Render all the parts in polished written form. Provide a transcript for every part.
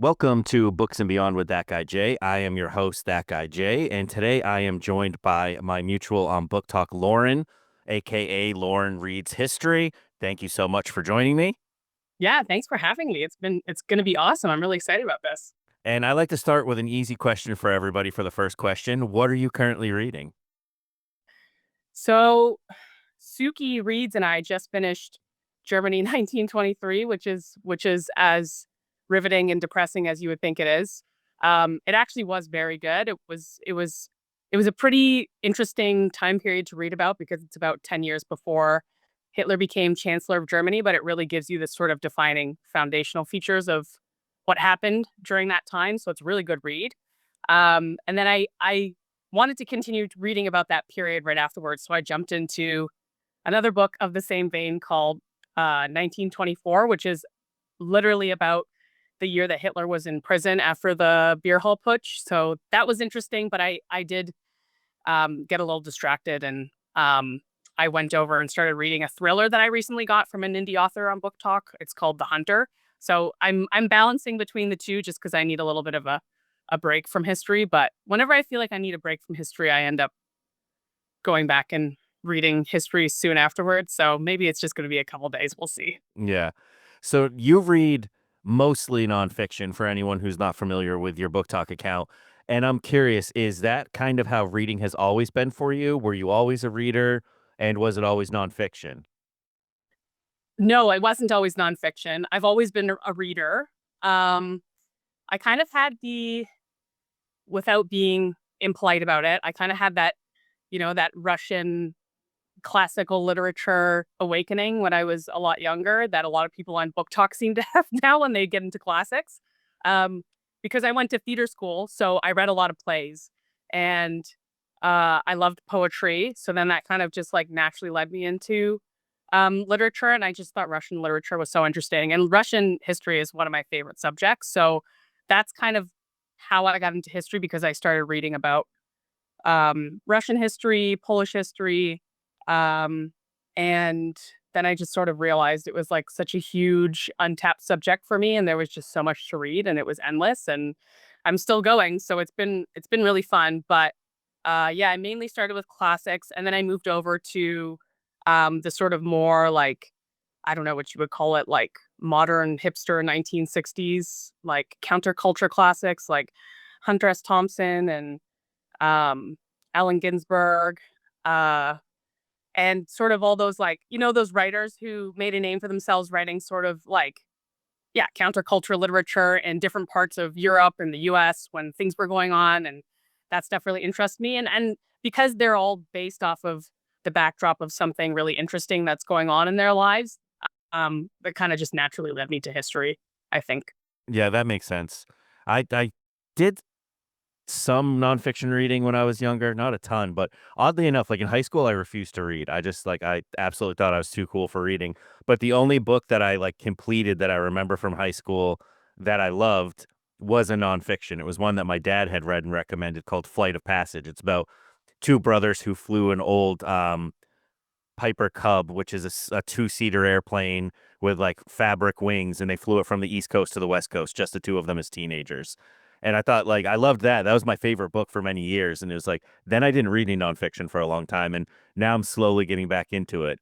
Welcome to Books and Beyond with That Guy Jay. I am your host, That Guy Jay, and today I am joined by my mutual on Book Talk, Lauren, aka Lauren Reads History. Thank you so much for joining me. Yeah, thanks for having me. It's going to be awesome. I'm really excited about this. And I like to start with an easy question for everybody for the first question. What are you currently reading? So, Suki Reads and I just finished Germany 1923, which is as riveting and depressing as you would think it is. It actually was very good. It was a pretty interesting time period to read about because it's about 10 years before Hitler became Chancellor of Germany, but it really gives you this sort of defining foundational features of what happened during that time. So it's a really good read. And then I wanted to continue reading about that period right afterwards. So I jumped into another book of the same vein called 1924, which is literally about the year that Hitler was in prison after the beer hall putsch. So that was interesting, but I did get a little distracted and I went over and started reading a thriller that I recently got from an indie author on Book Talk. It's called The Hunter. So I'm balancing between the two just because I need a little bit of a break from history. But whenever I feel like I need a break from history, I end up going back and reading history soon afterwards. So maybe it's just going to be a couple days. We'll see. Yeah. So you read mostly nonfiction for anyone who's not familiar with your Book Talk account. And I'm curious, is that kind of how reading has always been for you? Were you always a reader? And was it always nonfiction? No, I wasn't always nonfiction. I've always been a reader. Um, I kind of had without being impolite about it, I kind of had that Russian classical literature awakening when I was a lot younger that a lot of people on Book Talk seem to have now when they get into classics. Um, because I went to theater school, so I read a lot of plays and I loved poetry. So then that kind of just like naturally led me into literature. And I just thought Russian literature was so interesting. And Russian history is one of my favorite subjects. So that's kind of how I got into history because I started reading about Russian history, Polish history, um, and then I just sort of realized it was like such a huge untapped subject for me, and there was just so much to read, and it was endless. And I'm still going, so it's been really fun. But yeah, I mainly started with classics, and then I moved over to the sort of more like I don't know what you would call it, like modern hipster 1960s, like counterculture classics, like Hunter S. Thompson and um, Allen Ginsberg, uh, and sort of all those like those writers who made a name for themselves writing sort of like yeah counterculture literature in different parts of Europe and the U.S. when things were going on, and that stuff really interests me. And because they're all based off of the backdrop of something really interesting that's going on in their lives, that kind of just naturally led me to history, I think. Yeah, that makes sense. I did some nonfiction reading when I was younger, not a ton, but oddly enough, like in high school, I refused to read. I absolutely thought I was too cool for reading. But the only book that I like completed that I remember from high school that I loved was a nonfiction. It was one that my dad had read and recommended called Flight of Passage. It's about two brothers who flew an old Piper Cub, which is a two-seater airplane with like fabric wings, and they flew it from the East Coast to the West Coast, just the two of them as teenagers. And I thought, like, I loved that. That was my favorite book for many years. And it was like, then I didn't read any nonfiction for a long time. And now I'm slowly getting back into it.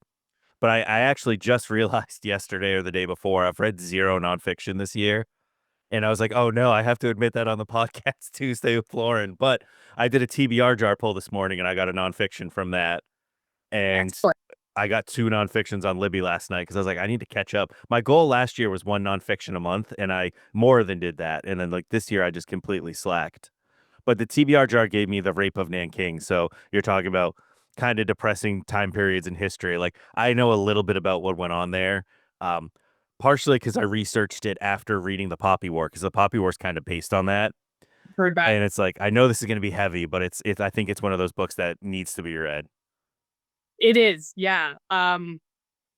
But I actually just realized yesterday or the day before, I've read zero nonfiction this year. And I was like, oh no, I have to admit that on the podcast Tuesday with Lauren. But I did a TBR jar pull this morning and I got a nonfiction from that. And Excellent. I got two nonfictions on Libby last night because I was like, I need to catch up. My goal last year was one nonfiction a month, and I more than did that. And then like this year, I just completely slacked. But the TBR jar gave me the Rape of Nanking. So you're talking about kind of depressing time periods in history. Like I know a little bit about what went on there. Um, Partially because I researched it after reading the Poppy War, because the Poppy War is kind of based on that. Heard back. And it's like I know this is going to be heavy, but it's I think it's one of those books that needs to be read. It is, yeah.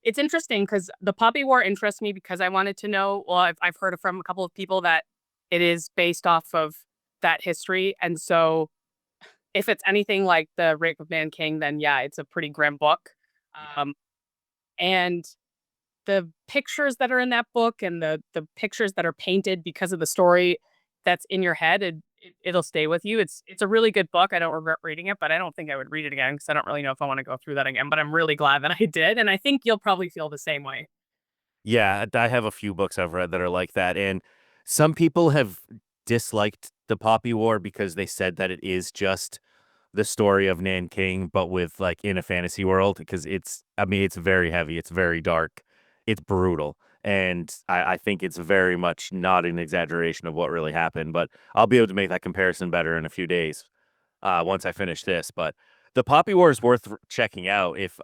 It's interesting because the Poppy War interests me because I wanted to know. Well, I've heard from a couple of people that it is based off of that history, and so if it's anything like the Rape of Man King, then yeah, it's a pretty grim book. Um, and the pictures that are in that book and the pictures that are painted because of the story that's in your head, it'll stay with you. It's a really good book. I don't regret reading it, but I don't think I would read it again because I don't really know if I want to go through that again. But I'm really glad that I did, and I think you'll probably feel the same way. Yeah, I have a few books I've read that are like that, and some people have disliked the Poppy War because they said that it is just the story of Nanking, but with like in a fantasy world, because I mean, it's very heavy, it's very dark, it's brutal. And I think it's very much not an exaggeration of what really happened, but I'll be able to make that comparison better in a few days once I finish this. But the Poppy War is worth checking out if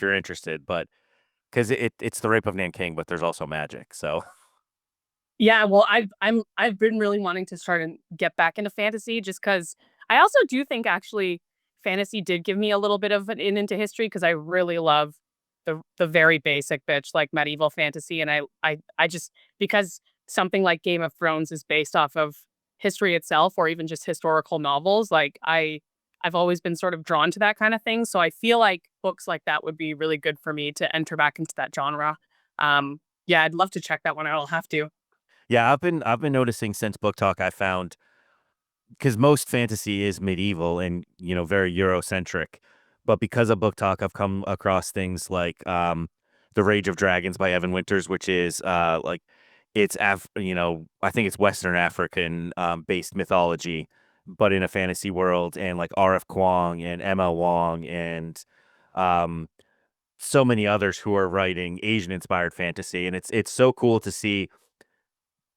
you're interested, but because it's the Rape of Nanking, but there's also magic. So Yeah, well, I've been really wanting to start and get back into fantasy just because I also do think actually fantasy did give me a little bit of an in into history because I really love the very basic bitch like medieval fantasy, and I just because something like Game of Thrones is based off of history itself or even just historical novels, like I've always been sort of drawn to that kind of thing. So I feel like books like that would be really good for me to enter back into that genre. Yeah, I'd love to check that one out. I'll have to. yeah, I've been noticing since Book Talk, I found because most fantasy is medieval and very Eurocentric, but because of Book Talk, I've come across things like The Rage of Dragons by Evan Winters, which is like I think it's Western African based mythology, but in a fantasy world, and like R.F. Kuang and M.L. Wong and um so many others who are writing Asian inspired fantasy, and it's so cool to see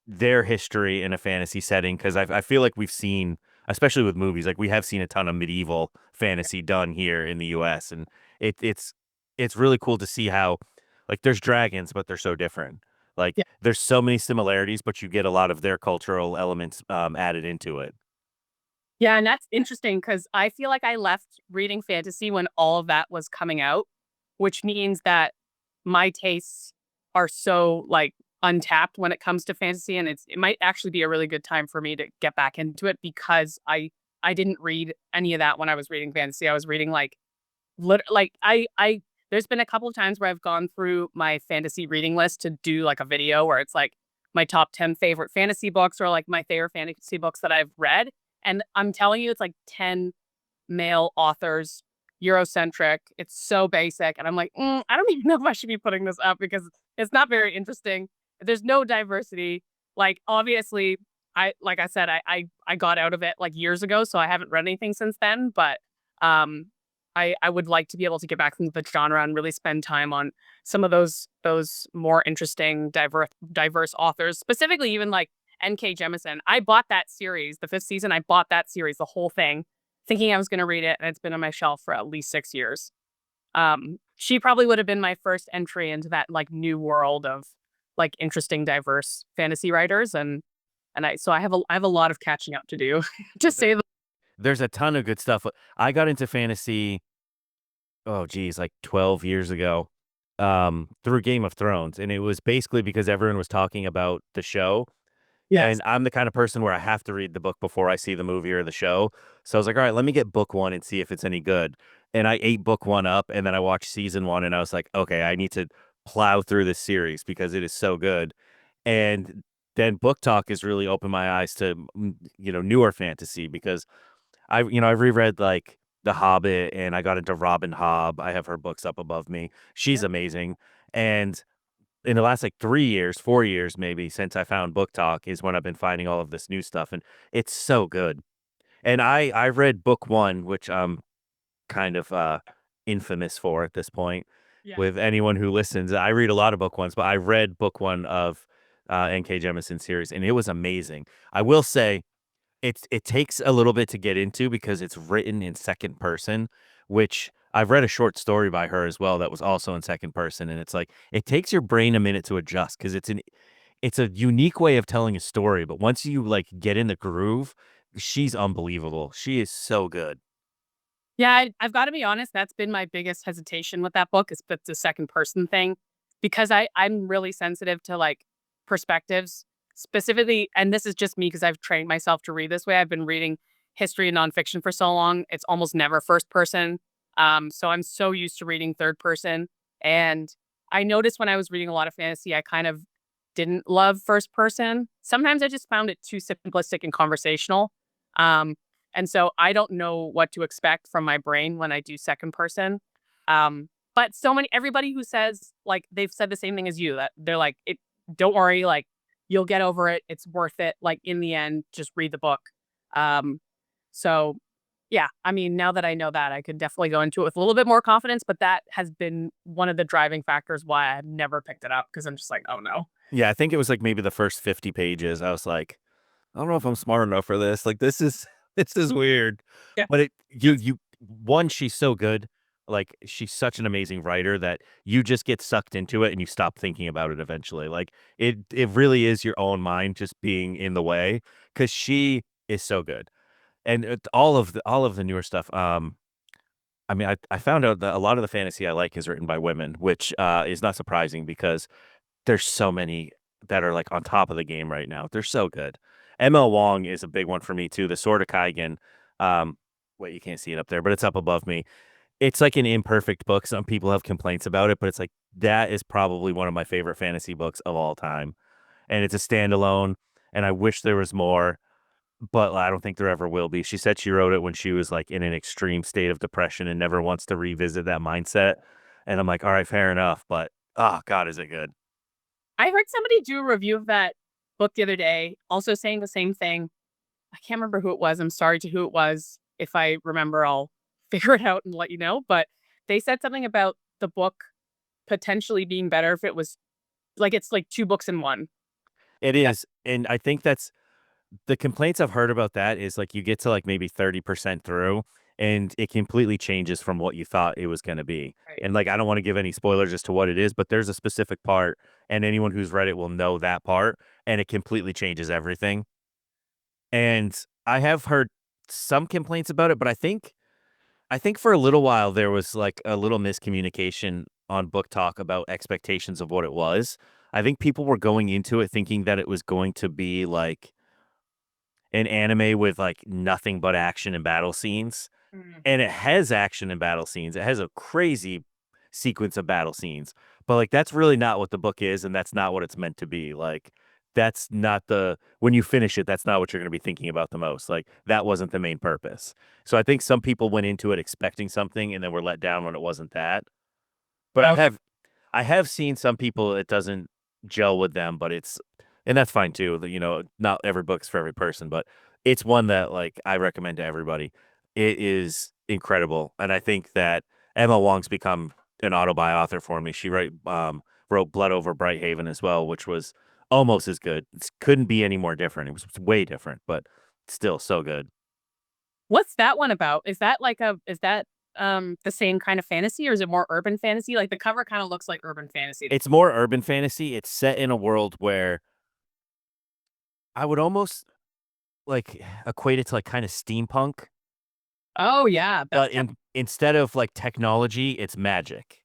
their history in a fantasy setting because I feel like we've seen, especially with movies, like we have seen a ton of medieval fantasy done here in the U.S. and it's really cool to see how like there's dragons, but they're so different. Like there's so many similarities, but you get a lot of their cultural elements added into it. Yeah, and that's interesting because I feel like I left reading fantasy when all of that was coming out, which means that my tastes are so, like, untapped when it comes to fantasy, and it might actually be a really good time for me to get back into it because I didn't read any of that when I was reading fantasy. I was reading, like, I there's been a couple of times where I've gone through my fantasy reading list to do, like, a video where it's, like, my top 10 favorite fantasy books or, like, my favorite fantasy books that I've read, and I'm telling you, it's like 10 male authors, Eurocentric. It's so basic. And I'm like, I don't even know if I should be putting this up because it's not very interesting. There's no diversity. Like, obviously, like I said, I got out of it like years ago, so I haven't read anything since then. But um, I would like to be able to get back into the genre and really spend time on some of those more interesting, diverse authors, specifically even like N.K. Jemisin. I bought that series, the fifth season. I bought that series, the whole thing, thinking I was going to read it, and it's been on my shelf for at least 6 years. She probably would have been my first entry into that like new world of like interesting, diverse fantasy writers, and I have a lot of catching up to do, to say the There's a ton of good stuff. I got into fantasy, oh geez, like 12 years ago, through Game of Thrones, and it was basically because everyone was talking about the show. yes, And I'm the kind of person where I have to read the book before I see the movie or the show. So I was like, all right, let me get book one and see if it's any good. And I ate book one up, and then I watched season one, and I was like, okay, I need to plow through this series because it is so good. And then book talk has really opened my eyes to newer fantasy because I've reread like The Hobbit, and I got into Robin Hobb. I have her books up above me. She's yeah, amazing. And in the last like 3 years, 4 years maybe since I found Book Talk is when I've been finding all of this new stuff, and it's so good. And I read book 1, which I'm kind of, infamous for at this point yeah. with anyone who listens. I read a lot of book 1s, but I read book 1 of, N.K. Jemisin series, and it was amazing. I will say it takes a little bit to get into because it's written in second person, which I've read a short story by her as well that was also in second person, and it's like it takes your brain a minute to adjust because it's a unique way of telling a story, but once you like get in the groove, she's unbelievable. She is so good. Yeah, I've gotta be honest, that's been my biggest hesitation with that book is the second person thing, because I'm really sensitive to, like, perspectives, specifically and this is just me because 'cause I've trained myself to read this way. I've been reading history and nonfiction for so long, it's almost never first person, so I'm so used to reading third person, and I noticed when I was reading a lot of fantasy, I kind of didn't love first person. Sometimes I just found it too simplistic and conversational. Um, and so I don't know what to expect from my brain when I do second person. But so many everybody who says like they've said the same thing as you that they're like it don't worry, like you'll get over it. It's worth it. Like in the end, just read the book. Um, so yeah, I mean, now that I know that, I could definitely go into it with a little bit more confidence, but that has been one of the driving factors why I've never picked it up because I'm just like, "Oh, no." Yeah, I think it was, like, maybe the first 50 pages, I was like, "I don't know if I'm smart enough for this, like, this is this is weird." Yeah. But it Yes. you 1, she's so good, like, she's such an amazing writer that you just get sucked into it and you stop thinking about it eventually, like, it really is your own mind just being in the way because she is so good. And, all of the newer stuff, I mean, I found out that a lot of the fantasy I like is written by women, which, is not surprising because there's so many that are, like, on top of the game right now. They're so good. ML Wong is a big one for me too, The Sword of Kaigen. Um, wait, you can't see it up there, but it's up above me. It's like an imperfect book. Some people have complaints about it, but it's like that is probably one of my favorite fantasy books of all time. And it's a standalone, and I wish there was more, but I don't think there ever will be. She said she wrote it when she was, like, in an extreme state of depression and never wants to revisit that mindset. And I'm like, "All right, fair enough," but, oh god, is it good. I heard somebody do a review of that book the other day, also saying the same thing. I can't remember who it was. I'm sorry to who it was. If I remember, I'll figure it out and let you know. But they said something about the book potentially being better if it was like it's like 2 books in 1. It That is, and I think that's the complaints I've heard about that is, like, you get to, like, maybe 30% through, and it completely changes from what you thought it was gonna be, right. and, like, I don't wanna give any spoilers as to what it is, but there's a specific part, and anyone who's read it will know that part, and it completely changes everything, and I have heard some complaints about it, but I think for a little while there was, like, a little miscommunication on Book Talk about expectations of what it was. I think people were going into it thinking that it was going to be, like, an anime with, like, nothing but action and battle scenes, Mm. and it has action and battle scenes. It has a crazy sequence of battle scenes, but, like, that's really not what the book is, and that's not what it's meant to be, like, that's not the when you finish it, that's not what you're gonna be thinking about the most, like, that wasn't the main purpose. So I think some people went into it expecting something and then were let down when it wasn't that, but Okay. I have seen some people it doesn't gel with them, but it's and that's fine too, you know, not every book's for every person, but it's one that, like, I recommend to everybody. It is incredible, and I think that Emma Wong's become an auto-buy author for me. She wrote Blood Over Brighthaven as well, which was almost as good. It couldn't be any more different. It was way different, but still so good. What's that one about? Is that, the same kind of fantasy or is it more urban fantasy? Like, the cover kinda looks like urban fantasy. It's more urban fantasy. It's set in a world where I would almost like, equate it to, like, kinda steampunk, Oh, yeah, that's but kind instead of, like, technology, it's magic.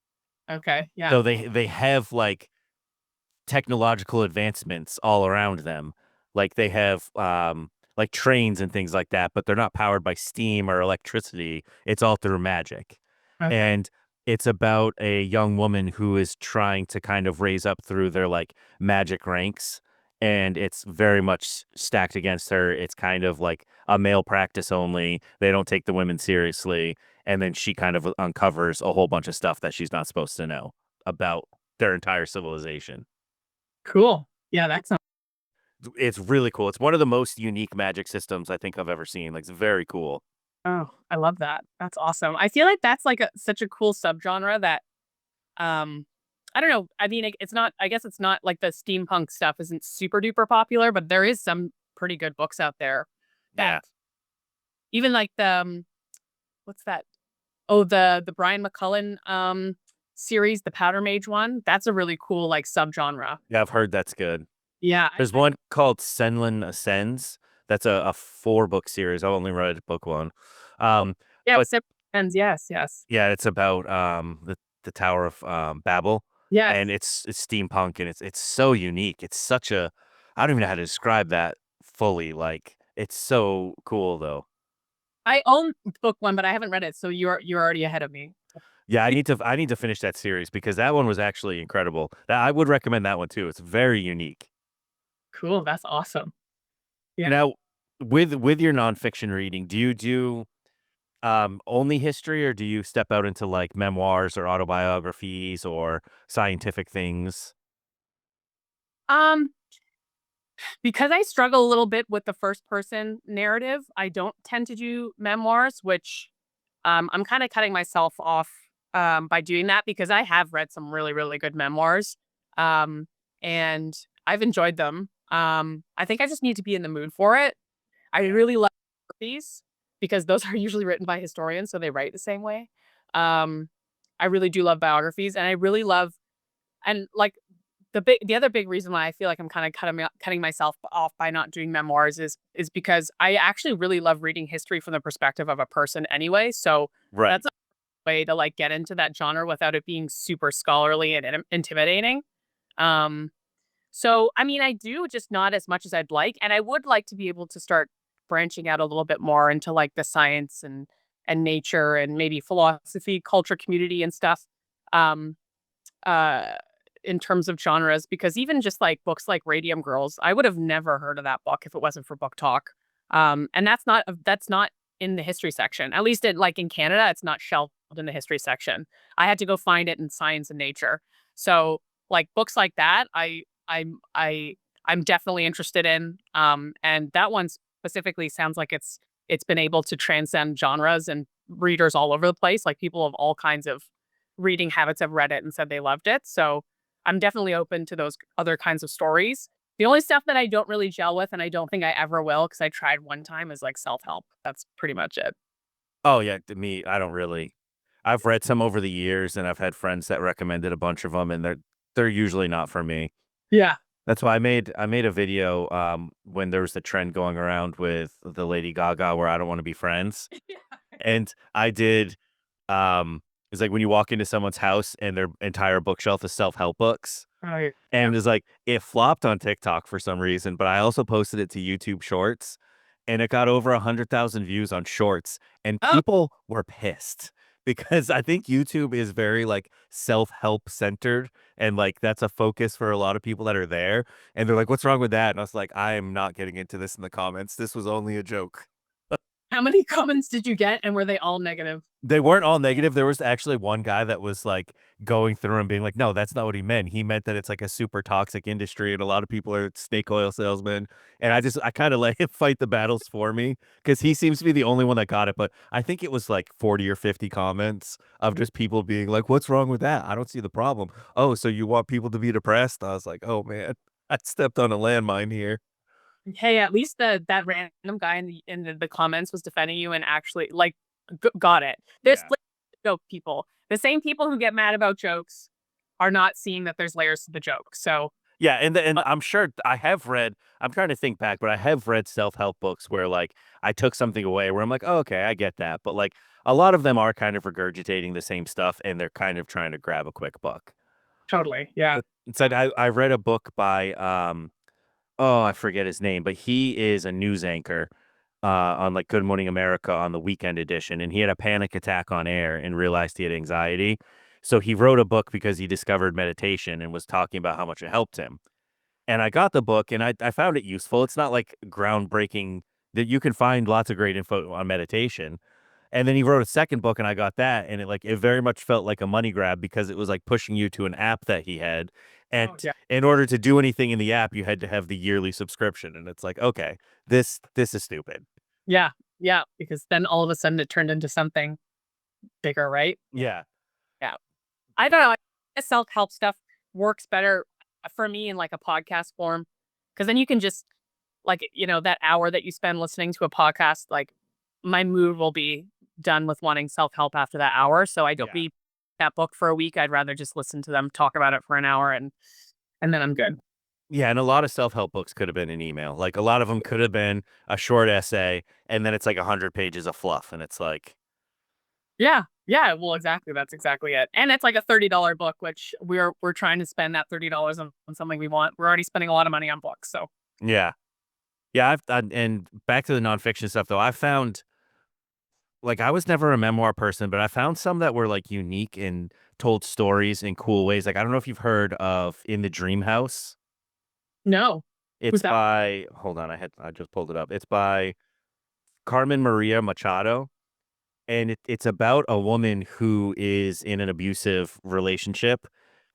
okay, yeah. So they have, like, technological advancements all around them. Like, they have, like, trains and things like that, but they're not powered by steam or electricity, it's all through magic. Okay. And it's about a young woman who is trying to kind of raise up through their, like, magic ranks, and it's very much stacked against her. It's kind of like a male practice only, they don't take the women seriously, and then she kind of uncovers a whole bunch of stuff that she's not supposed to know about their entire civilization. Cool. Yeah, that sounds It's really cool. It's one of the most unique magic systems I think I've ever seen. Like, it's very cool. oh, I love that. That's awesome. I feel like that's, like, such a cool subgenre that, um I don't know, I mean, it's not I guess it's not like the steampunk stuff isn't super duper popular, but there is some pretty good books out there that Yeah. even like the, what's that? Oh, the Brian McCullen, series, the Powder Mage one, that's a really cool, like, subgenre. Yeah, I've heard that's good. Yeah, There's one called Senlin Ascends. That's a 4-book series. I've only read book 1. yeah, But Sip Ends, yes, yes. yeah, it's about, the Tower of, Babel, Yes. and it's steampunk, and it's so unique. It's such a I don't even know how to describe that fully, like, it's so cool, though. I own book 1, but I haven't read it, so you're already ahead of me. Yeah, I need to finish that series because that one was actually incredible. That I would recommend that one too. It's very unique. Cool, that's awesome. Yeah. Now, with your nonfiction reading, do you do only history, or do you step out into like memoirs or autobiographies or scientific things? Um, because I struggle a little bit with the first person narrative, I don't tend to do memoirs, which I'm kind of cutting myself off by doing that because I have read some really, really good memoirs. Um, and I've enjoyed them. I think I just need to be in the mood for it. I Yeah. really love biographies because those are usually written by historians, so they write the same way. Um, I really do love biographies, and I really love and like the other big reason why I feel like I'm kind of cutting myself off by not doing memoirs is because I actually really love reading history from the perspective of a person anyway. So Right. that's a way to like get into that genre without it being super scholarly and intimidating. Um, so I mean, I do just not as much as I'd like, and I would like to be able to start branching out a little bit more into like the science and nature and maybe philosophy, culture, community, and stuff. Um, uh, in terms of genres, because even just like books like Radium Girls, I would have never heard of that book if it wasn't for Book Talk. And that's not in the history section. At least in Canada, it's not shelved in the history section. I had to go find it in Science and Nature. So like books like that, I'm definitely interested in. And that one specifically sounds like it's been able to transcend genres and readers all over the place. Like people of all kinds of reading habits have read it and said they loved it. So I'm definitely open to those other kinds of stories. The only stuff that I don't really gel with, and I don't think I ever will, because I tried one time, is like self help. That's pretty much it. Oh yeah, to me, I don't really. I've read some over the years, and I've had friends that recommended a bunch of them, and they're usually not for me. Yeah. That's why I made a video when there was the trend going around with the Lady Gaga where I don't want to be friends, and I did. It's like when you walk into someone's house and their entire bookshelf is self help books. Oh, yeah. Yeah. And it's like, it flopped on TikTok for some reason, but I also posted it to YouTube Shorts, and it got over 100,000 views on Shorts, and Oh, people were pissed because I think YouTube is very, like, self-help centered, and, like, that's a focus for a lot of people that are there, and they're like, "What's wrong with that?" And I was like, "I am not getting into this in the comments. This was only a joke." how many comments did you get? And were they all negative? They weren't all negative. There was actually one guy that was, like, going through and being like, "No, that's not what he meant. He meant that it's, like, a super toxic industry, and a lot of people are snake oil salesmen." And I kinda let him fight the battles for me because he seems to be the only one that got it, but I think it was, like, 40 or 50 comments of just people being like, "What's wrong with that? I don't see the problem." "Oh, so you want people to be depressed?" I was like, "Oh, man. I stepped on a landmine here." Hey, at least that random guy in the comments was defending you and actually like got it. There's Yeah. like joke people. The same people who get mad about jokes are not seeing that there's layers to the joke. So Yeah, and uh, I'm sure I have read. I'm trying to think back, but I have read self-help books where, like, I took something away where I'm like, "Oh, okay, I get that," but, like, a lot of them are kind of regurgitating the same stuff, and they're kind of trying to grab a quick buck. totally. Yeah. Instead, I read a book by, oh, I forget his name, but he is a news anchor, on, like, Good Morning America on the weekend edition, and he had a panic attack on air and realized he had anxiety, so he wrote a book because he discovered meditation and was talking about how much it helped him. And I got the book and I found it useful. It's not like groundbreaking that you can find lots of great info on meditation. And then he wrote a second book and I got that and it very much felt like a money grab because it was like pushing you to an app that he had. And Oh yeah. in order to do anything in the app, you had to have the yearly subscription. And it's like, okay, this is stupid. Yeah. Yeah. Because then all of a sudden it turned into something bigger, right? Yeah. Yeah. I don't know. Self help stuff works better for me in like a podcast form because then you can just like that hour that you spend listening to a podcast, like my mood will be done with wanting self help after that hour. So I don't Yeah. need that book for a week. I'd rather just listen to them talk about it for an hour and then I'm good. Yeah, and a lot of self-help books could have been an email. Like a lot of them could have been a short essay and then it's like 100 pages of fluff and it's like, Yeah. Yeah. Well, exactly. That's exactly it. And it's like a $30 book, which we're trying to spend that $30 on something we want. We're already spending a lot of money on books. So yeah. Yeah, and back to the nonfiction stuff though, I found like I was never a memoir person, but I found some that were like unique and told stories in cool ways. Like I don't know if you've heard of In the Dream House. No. Who's It's that? by hold on, I just pulled it up. It's by Carmen Maria Machado, and it's about a woman who is in an abusive relationship,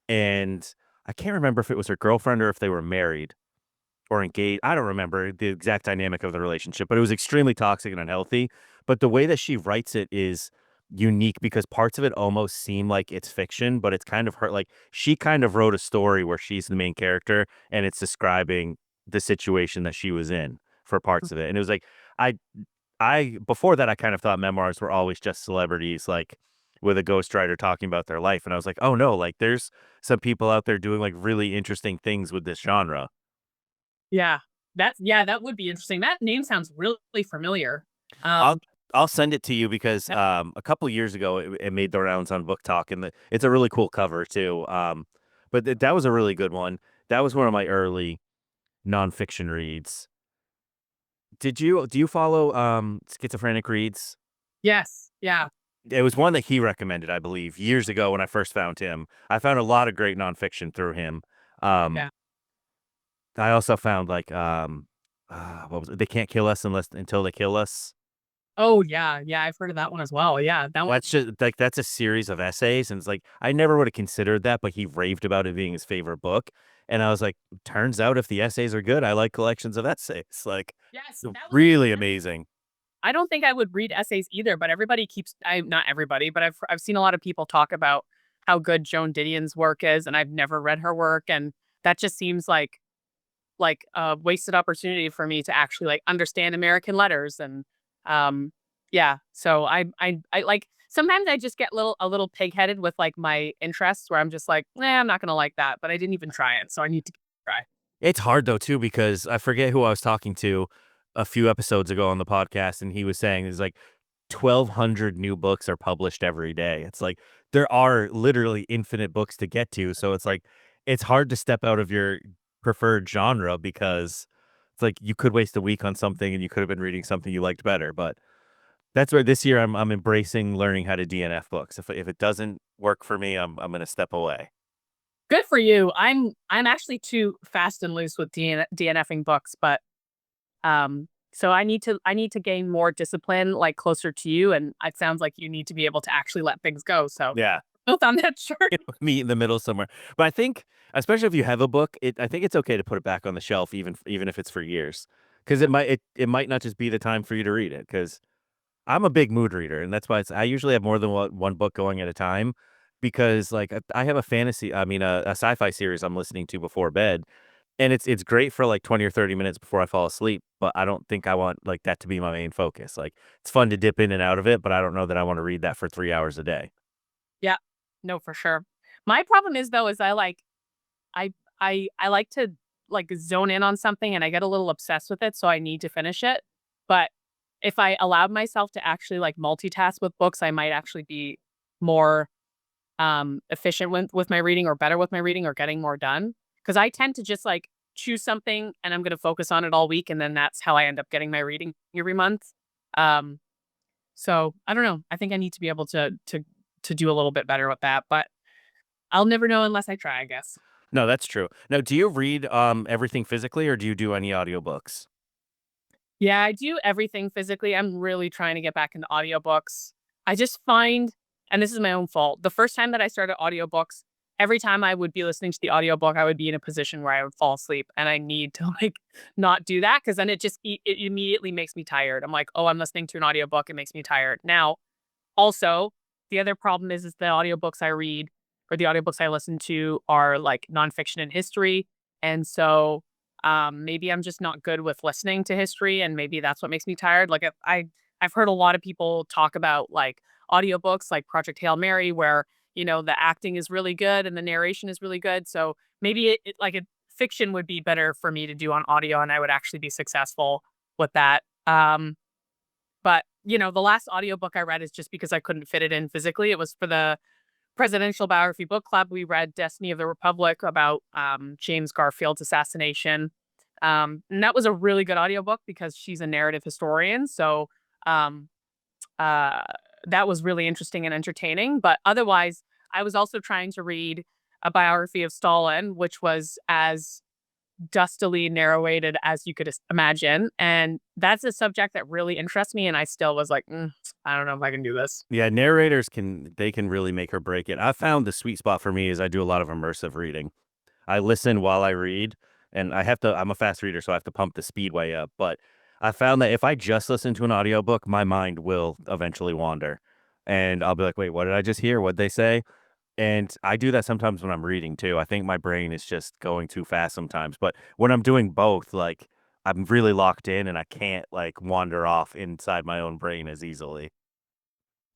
and I can't remember if it was her girlfriend or if they were married or engaged. I don't remember the exact dynamic of the relationship, but it was extremely toxic and unhealthy. But the way that she writes it is unique because parts of it almost seem like it's fiction, but it's kind of her like she kind of wrote a story where she's the main character and it's describing the situation that she was in for parts of it. And it was like I I before that I kind of thought memoirs were always just celebrities like with a ghostwriter talking about their life. And I was like, oh no, like there's some people out there doing like really interesting things with this genre. Yeah. That would be interesting. That name sounds really familiar. I'll Um, I'll send it to you because yep. a couple years ago it made the rounds on Book Talk and it's a really cool cover too. But that was a really good one. That was one of my early nonfiction reads. Do you follow Schizophrenic Reads? Yes. Yeah. It was one that he recommended, I believe, years ago when I first found him. I found a lot of great nonfiction through him. Um, Yeah. I also found like what was it? They Can't Kill Us unless until they kill us. Oh, yeah. Yeah. I've heard of that one as well. Yeah. That one. That's just like that's a series of essays, and it's like I never would have considered that, but he raved about it being his favorite book, and I was like, turns out if the essays are good, I like collections of essays. Like, Yes. That was really that's amazing. I don't think I would read essays either, but everybody keeps I not everybody, but I've seen a lot of people talk about how good Joan Didion's work is, and I've never read her work, and that just seems like a wasted opportunity for me to actually like understand American letters and yeah. So I like sometimes I just get a little pig-headed with like my interests where I'm just like, "Nah, I'm not gonna like that," but I didn't even try it, so I need to try. It's hard though too because I forget who I was talking to a few episodes ago on the podcast, and he was saying there's like 1,200 new books are published every day. It's like there are literally infinite books to get to, so it's like it's hard to step out of your preferred genre because it's like you could waste a week on something and you could have been reading something you liked better. But that's why this year I'm embracing learning how to DNF books. If it doesn't work for me, I'm gonna step away. Good for you. I'm actually too fast and loose with DNFing books, but so I need to gain more discipline like closer to you and it sounds like you need to be able to actually let things go. So Yeah. both on that shirt. Meet in the middle somewhere. But I think, especially if you have a book, I think it's okay to put it back on the shelf, even if it's for years, because it might not just be the time for you to read it. Because I'm a big mood reader, and that's why I usually have more than one book going at a time. Because like I have a fantasy, I mean a sci-fi series I'm listening to before bed, and it's great for like 20 or 30 minutes before I fall asleep. But I don't think I want like that to be my main focus. Like it's fun to dip in and out of it, but I don't know that I want to read that for 3 hours a day. Yeah. No, for sure. My problem is though is I I like to like zone in on something and I get a little obsessed with it, so I need to finish it. But if I allowed myself to actually like multitask with books, I might actually be more efficient with my reading or better with my reading or getting more done. Cause I tend to just like choose something and I'm gonna focus on it all week and then that's how I end up getting my reading every month. Um, so I don't know. I think I need to be able to do a little bit better with that, but I'll never know unless I try, I guess. No, that's true. Now, do you read everything physically or do you do any audiobooks? Yeah, I do everything physically. I'm really trying to get back into audiobooks. I just find, and this is my own fault, the first time that I started audiobooks, every time I would be listening to the audiobook, I would be in a position where I would fall asleep. And I need to like not do that because then it immediately makes me tired. I'm like, oh, I'm listening to an audiobook. It makes me tired. Now, also, the other problem is the audiobooks I read or the audiobooks I listen to are like nonfiction and history. And so maybe I'm just not good with listening to history and maybe that's what makes me tired. Like I've heard a lot of people talk about like audiobooks like Project Hail Mary where, you know, the acting is really good and the narration is really good. So maybe fiction would be better for me to do on audio and I would actually be successful with that. But, you know, the last audiobook I read is just because I couldn't fit it in physically. It was for the Presidential Biography Book Club. We read Destiny of the Republic about James Garfield's assassination. And that was a really good audiobook because she's a narrative historian. So um, uh, that was really interesting and entertaining. But otherwise, I was also trying to read a biography of Stalin, which was as dustily narrated as you could imagine. And that's a subject that really interests me. And I still was like, I don't know if I can do this. Yeah, narrators can really make or break it. I found the sweet spot for me is I do a lot of immersive reading. I listen while I read, and I'm a fast reader, so I have to pump the speed way up, but I found that if I just listen to an audiobook, my mind will eventually wander, and I'll be like, "Wait, what did I just hear? What'd they say?" And I do that sometimes when I'm reading too. I think my brain is just going too fast sometimes, but when I'm doing both, like, I'm really locked in and I can't, like, wander off inside my own brain as easily.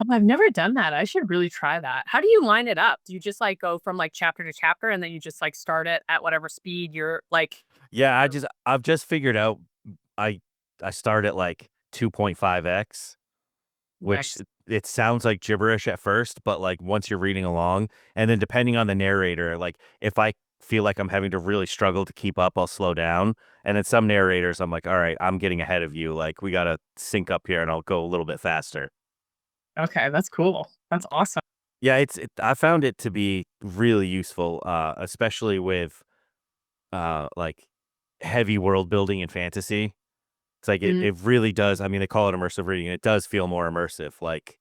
Oh, I've never done that. I should really try that. How do you line it up? Do you just like go from like chapter to chapter and then you just like start it at whatever speed you're like? Yeah, I've just figured out I I start at, like, 2.5x, which Nice. it sounds like gibberish at first, but, like, once you're reading along, and then depending on the narrator, like, if I feel like I'm having to really struggle to keep up, I'll slow down, and then some narrators, I'm like, "Alright, I'm getting ahead of you, like, we gotta sync up here," and I'll go a little bit faster. Okay, that's cool. That's awesome. Yeah, I found it to be really useful, especially with, like, heavy world building and fantasy. It's like Mm, it really does. I mean, they call it immersive reading. It does feel more immersive. Like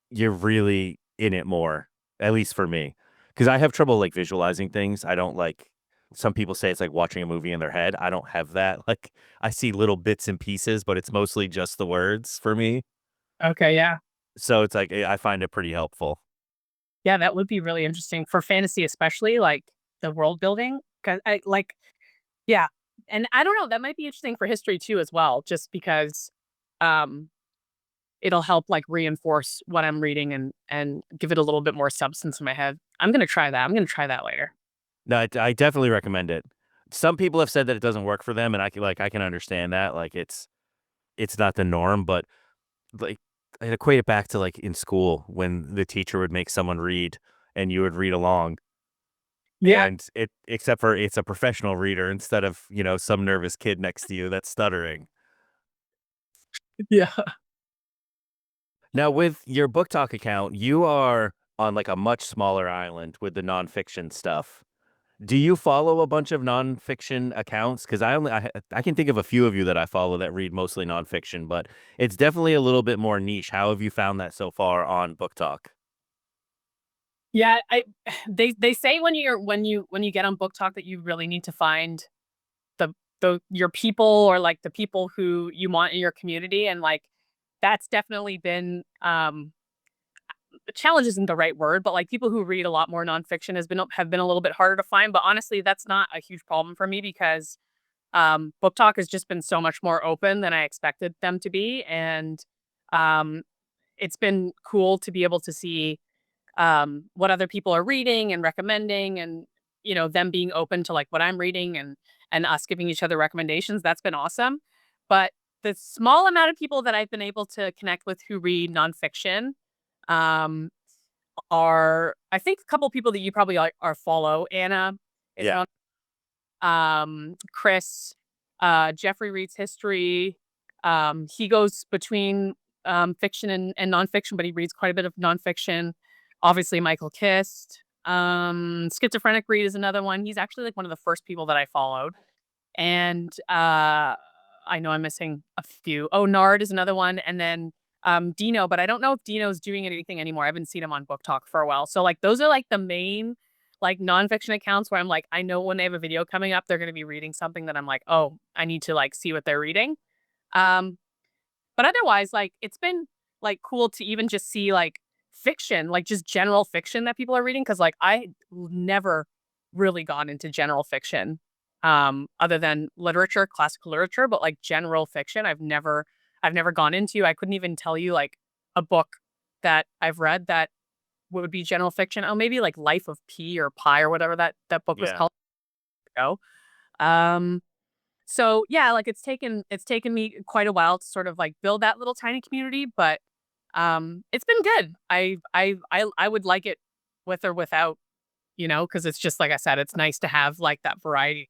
you're really in it more, at least for me. Because I have trouble like visualizing things. I don't like some people say it's like watching a movie in their head. I don't have that. Like I see little bits and pieces, but it's mostly just the words for me. okay, yeah. So it's like I find it pretty helpful. Yeah, that would be really interesting for fantasy, especially like the world building. Cause I like, yeah. And I don't know, that might be interesting for history too, as well, just because um it'll help like reinforce what I'm reading and give it a little bit more substance in my head. I'm gonna try that. I'm gonna try that later. No, I definitely recommend it. Some people have said that it doesn't work for them, and I can understand that. Like it's not the norm, but like, I equate it back to, like, in school when the teacher would make someone read and you would read along, Yeah. and it except for it's a professional reader instead of, some nervous kid next to you that's stuttering. Yeah. Now with your Book Talk account, you are on, like, a much smaller island with the nonfiction stuff. Do you follow a bunch of nonfiction accounts? Because I can think of a few of you that I follow that read mostly nonfiction, but it's definitely a little bit more niche. How have you found that so far on Book Talk? Yeah, I they say when you get on Book Talk that you really need to find the your people or like the people who you want in your community and like that's definitely been challenge isn't the right word, but like people who read a lot more nonfiction have been a little bit harder to find. But honestly, that's not a huge problem for me because Book Talk has just been so much more open than I expected them to be, and um, it's been cool to be able to see what other people are reading and recommending, and them being open to like what I'm reading and us giving each other recommendations. That's been awesome. But the small amount of people that I've been able to connect with who read nonfiction um, are I think a couple people that you probably are follow. Anna is Yeah. on. Chris, Jeffrey reads history. He goes between fiction and nonfiction, but he reads quite a bit of nonfiction. Obviously, Michael Kist. Schizophrenic Read is another one. He's actually like one of the first people that I followed. And I know I'm missing a few. Oh, Nard is another one. And then Dino, but I don't know if Dino's doing anything anymore. I haven't seen him on Book Talk for a while. So like those are like the main like nonfiction accounts where I'm like, I know when they have a video coming up, they're gonna be reading something that I'm like, oh, I need to like see what they're reading. Um, but otherwise, like, it's been, like, cool to even just see, like, fiction, like, just general fiction that people are reading because like, I never really gone into general fiction, other than literature, classical literature, but, like, general fiction, I've never gone into. I couldn't even tell you, like, a book that I've read that would be general fiction. Oh, maybe, like, Life of Pi or Pi or whatever that book was Yeah. called ago. Um so yeah, like it's taken me quite a while to sort of like build that little tiny community, but it's been good. I would like it with or without, because it's just like I said, it's nice to have like that variety.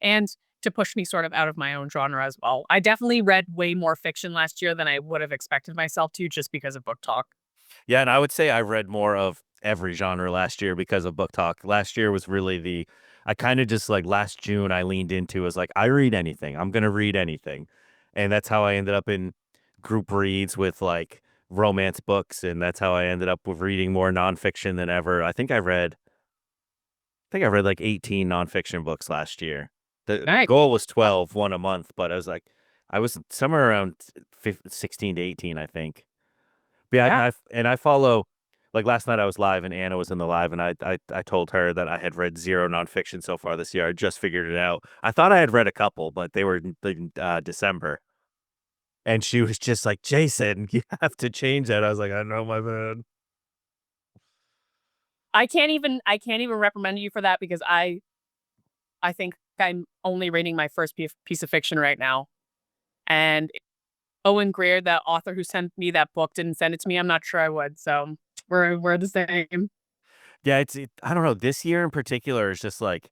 And to push me sort of out of my own genre as well. I definitely read way more fiction last year than I would have expected myself to just because of book talk. Yeah, and I would say I read more of every genre last year because of book talk. Last year was really the I kind of just like last June I leaned into was like I read anything. I'm gonna read anything. And that's how I ended up in group reads with like romance books, and that's how I ended up with reading more nonfiction than ever. I think I read like 18 nonfiction books last year. The Nice. goal was 12, one a month, but I was somewhere around 16 to 18, I think. But yeah, Yeah. I follow like last night I was live and Anna was in the live and I told her that I had read 0 nonfiction so far this year. I just figured it out. I thought I had read a couple, but they were in December. And she was just like, "Jason, you have to change that." I was like, "I know, my bad." I can't even recommend you for that because I think I'm only reading my first piece of fiction right now. And Owen Greer, the author who sent me that book, didn't send it to me. I'm not sure I would. So we're the same. Yeah, I don't know. This year in particular is just like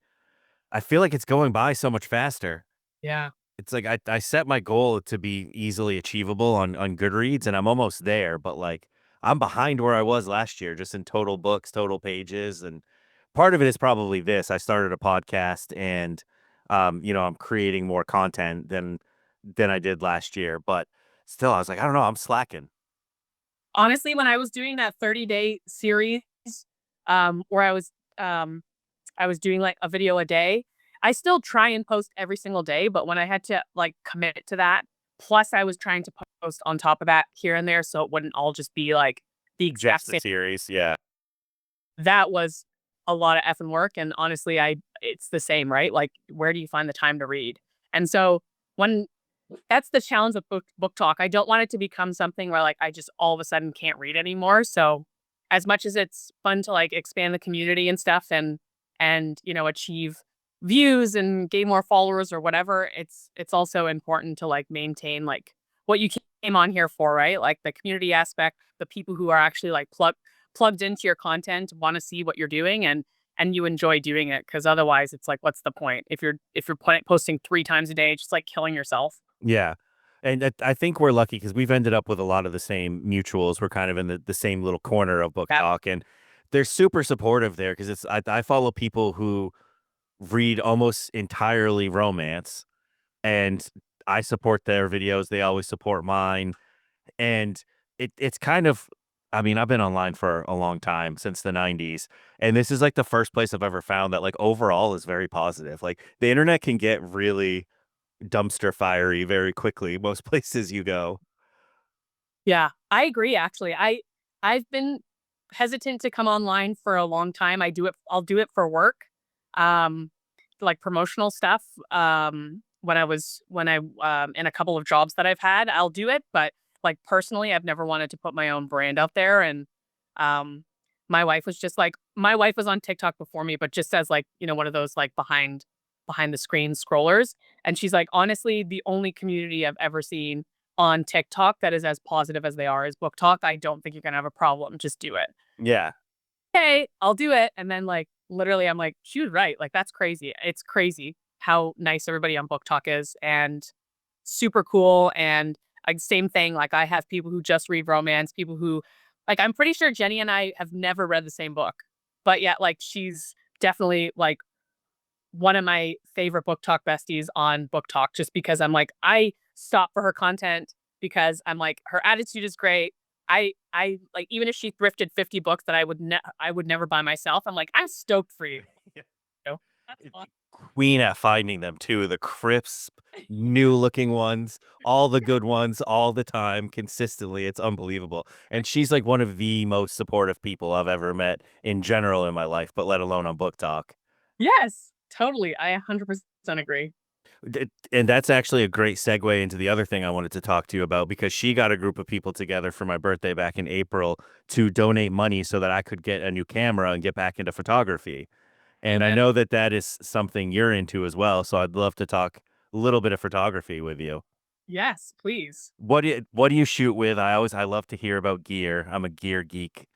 I feel like it's going by so much faster. Yeah. It's like I set my goal to be easily achievable on Goodreads, and I'm almost there, but, like, I'm behind where I was last year just in total books, total pages, and part of it is probably this. I started a podcast and, I'm creating more content than I did last year, but still, I was like, "I don't know, I'm slacking." Honestly, when I was doing that 30-day series, where I was doing like a video a day, I still try and post every single day, but when I had to like commit to that, plus I was trying to post on top of that here and there, so it wouldn't all just be like the exact Just the same. series, yeah. That was a lot of effing work, and honestly, I it's the same, right? Like, where do you find the time to read? And so when that's the challenge of book talk. I don't want it to become something where like I just all of a sudden can't read anymore. So as much as it's fun to like expand the community and stuff and achieve views and gain more followers or whatever, it's also important to like maintain like what you came on here for, right? Like the community aspect, the people who are actually like plugged into your content, want to see what you're doing and you enjoy doing it because otherwise it's like what's the point if you're posting 3 times a day just like killing yourself. Yeah. And I think we're lucky because we've ended up with a lot of the same mutuals. We're kind of in the same little corner of book Yep. talk, and they're super supportive there because I follow people who read almost entirely romance, and I support their videos. They always support mine, and it's kind of. I mean, I've been online for a long time since the '90s, and this is like the first place I've ever found that like overall is very positive. Like the internet can get really dumpster fiery very quickly most places you go. Yeah, I agree actually. I've been hesitant to come online for a long time. I'll do it for work. Um like promotional stuff. When I in a couple of jobs that I've had, I'll do it, but like personally, I've never wanted to put my own brand out there and um my wife was on TikTok before me, but just as like, one of those like behind the screen scrollers. And she's like, honestly, the only community I've ever seen on TikTok that is as positive as they are is book talk. I don't think you're gonna have a problem. Just do it. Yeah. Okay, I'll do it. And then like literally I'm like, she was right. Like that's crazy. It's crazy how nice everybody on book talk is and super cool. And like same thing. Like I have people who just read romance, people who like I'm pretty sure Jenny and I have never read the same book. But yet like she's definitely like one of my favorite book talk besties on book talk just because I'm like, I stop for her content because I'm like, her attitude is great. I like even if she thrifted 50 books that I would never buy myself, I'm like, I'm stoked for you. That's It fun. queen at finding them too, the crisp, new looking ones, all the good ones all the time, consistently, it's unbelievable, and she's, like, one of the most supportive people I've ever met in general in my life, but let alone on Book Talk. Yes, totally. I 100% agree. And that's actually a great segue into the other thing I wanted to talk to you about because she got a group of people together for my birthday back in April to donate money so that I could get a new camera and get back into photography. And I Amen. know that that is something you're into as well, so I'd love to talk a little bit of photography with you. Yes, please. What do you shoot with? I love to hear about gear. I'm a gear geek.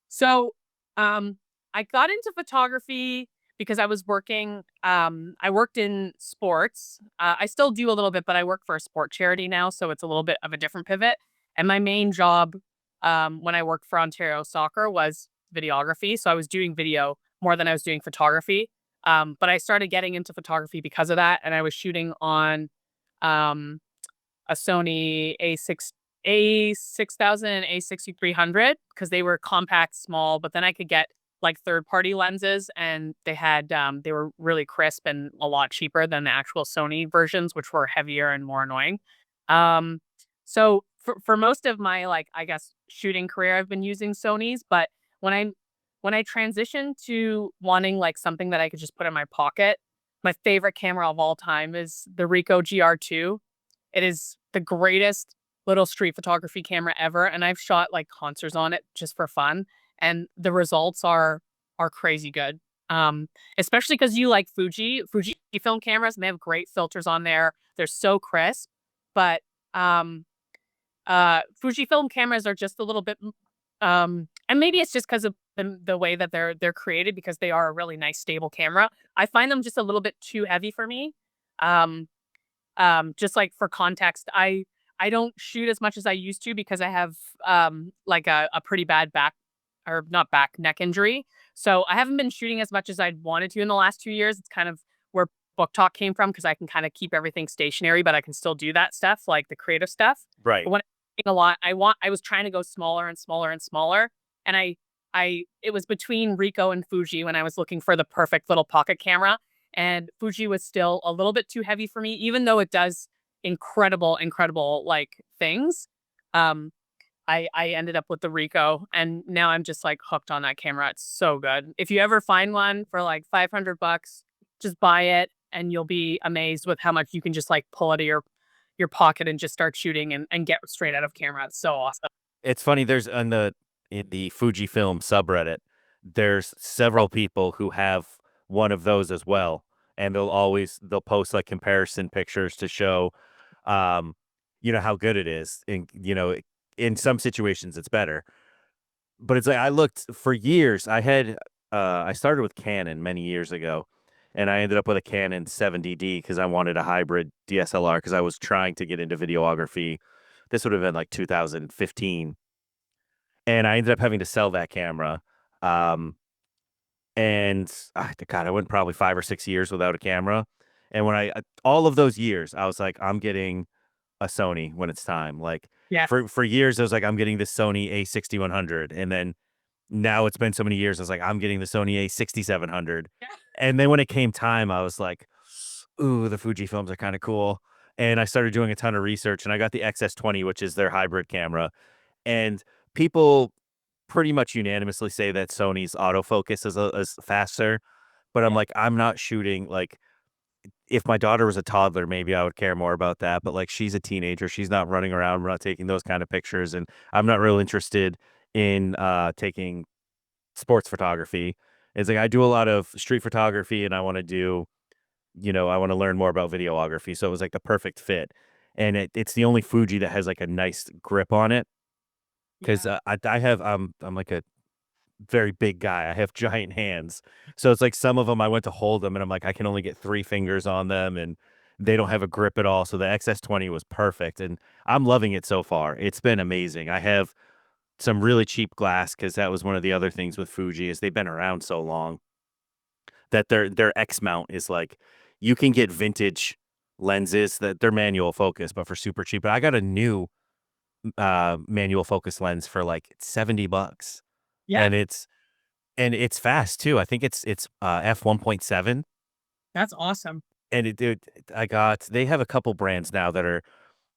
So, I got into photography because I was working, I worked in sports. I still do a little bit, but I work for a sport charity now, so it's a little bit of a different pivot. And my main job, when I worked for Ontario Soccer was videography. So I was doing video more than I was doing photography. But I started getting into photography because of that, and I was shooting on um, a Sony A6000 and A6300 because they were compact, small, but then I could get like third party lenses and they were really crisp and a lot cheaper than the actual Sony versions, which were heavier and more annoying. Um, so for most of my like I guess shooting career, I've been using Sony's, but when I when I transitioned to wanting like something that I could just put in my pocket, my favorite camera of all time is the Ricoh GR2. It is the greatest little street photography camera ever, and I've shot, like, concerts on it just for fun, and the results are crazy good. Especially because you like Fujifilm cameras, and they have great filters on there. They're so crisp, but, Fujifilm cameras are just a little bit, and maybe it's just because of the way that they're created because they are a really nice stable camera. I find them just a little bit too heavy for me. Um just like for context, I don't shoot as much as I used to because I have like a pretty bad back or not back neck injury. So I haven't been shooting as much as I'd wanted to in the last 2 years. It's kind of where book talk came from because I can kind of keep everything stationary, but I can still do that stuff like the creative stuff. But Right. when I'm shooting a lot, I was trying to go smaller and smaller and smaller, and I it was between Ricoh and Fuji when I was looking for the perfect little pocket camera, and Fuji was still a little bit too heavy for me, even though it does incredible like things. Um, I ended up with the Ricoh, and now I'm just like hooked on that camera. It's so good. If you ever find one for like $500, just buy it, and you'll be amazed with how much you can just like pull out of your pocket and just start shooting and get straight out of camera. It's so awesome. It's funny, there's on the in the Fujifilm subreddit, there's several people who have one of those as well, and they'll post, like, comparison pictures to show, um, how good it is, and, in some situations, it's better. But it's like I looked for years, I started with Canon many years ago, and I ended up with a Canon 70D because I wanted a hybrid DSLR because I was trying to get into videography. This would have been, like, 2015. And I ended up having to sell that camera, um, and, God, I went probably 5 or 6 years without a camera, and when all of those years, I was like, "I'm getting a Sony when it's time," like, Yeah. for years, I was like, "I'm getting the Sony A6100," and then now it's been so many years, I was like, "I'm getting the Sony A6700," and then when it came time, I was like, "Ooh, the Fujifilms are kinda cool," and I started doing a ton of research, and I got the XS20, which is their hybrid camera, and people pretty much unanimously say that Sony's autofocus is faster, but I'm Yeah. like, I'm not shooting like, if my daughter was a toddler, maybe I would care more about that, but, like, she's a teenager, she's not running around, we're not taking those kind of pictures, and I'm not real interested in, taking sports photography. It's like, I do a lot of street photography, and I wanna learn more about videography, so it was, like, the perfect fit, and it's the only Fuji that has, like, a nice grip on it 'cause, Yeah. I'm like a very big guy. I have giant hands. So it's like some of them I went to hold them and I'm like, I can only get 3 fingers on them and they don't have a grip at all. So the XS20 was perfect and I'm loving it so far. It's been amazing. I have some really cheap glass because that was one of the other things with Fuji is they've been around so long that their X mount is like you can get vintage lenses that they're manual focus, but for super cheap. But I got a new manual focus lens for like $70 Yeah. and it's fast too. I think it's f1.7 That's awesome. and they have a couple brands now that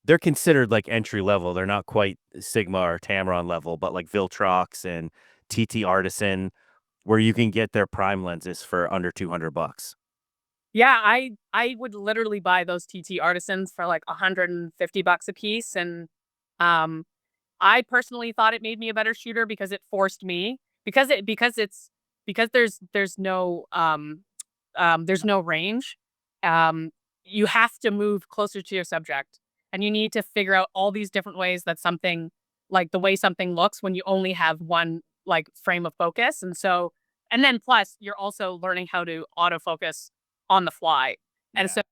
they're considered like entry level. They're not quite Sigma or Tamron level, but like Viltrox and TT Artisan where you can get their prime lenses for under $200. Yeah, I would literally buy those TT Artisans for like $150 a piece, and um, I personally thought it made me a better shooter because it forced me because there's no range. Um, you have to move closer to your subject, and you need to figure out all these different ways that something like the way something looks when you only have one like frame of focus, and so And then plus you're also learning how to autofocus on the fly. And Yeah. so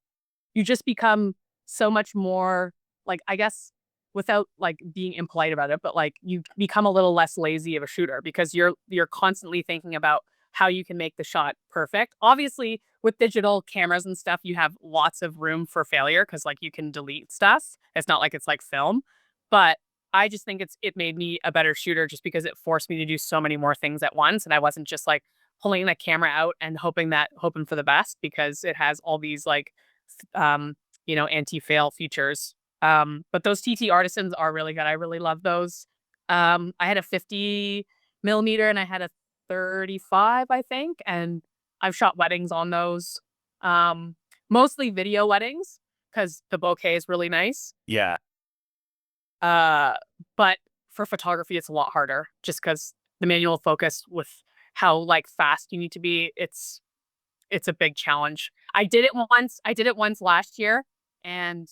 you just become so much more like, I guess, without like being impolite about it, but like you become a little less lazy of a shooter because you're constantly thinking about how you can make the shot perfect. Obviously, with digital cameras and stuff, you have lots of room for failure because like you can delete stuff. It's not like it's like film. But I just think it made me a better shooter just because it forced me to do so many more things at once. And I wasn't just like pulling the camera out and hoping for the best because it has all these like um, anti-fail features. But those TT Artisans are really good. I really love those. I had a 50 millimeter and I had a 35, I think, and I've shot weddings on those. Um, Mostly video weddings because the bouquet is really nice. Yeah. Uh, but for photography, it's a lot harder just because the manual focus with how like fast you need to be. It's a big challenge. I did it once last year, and,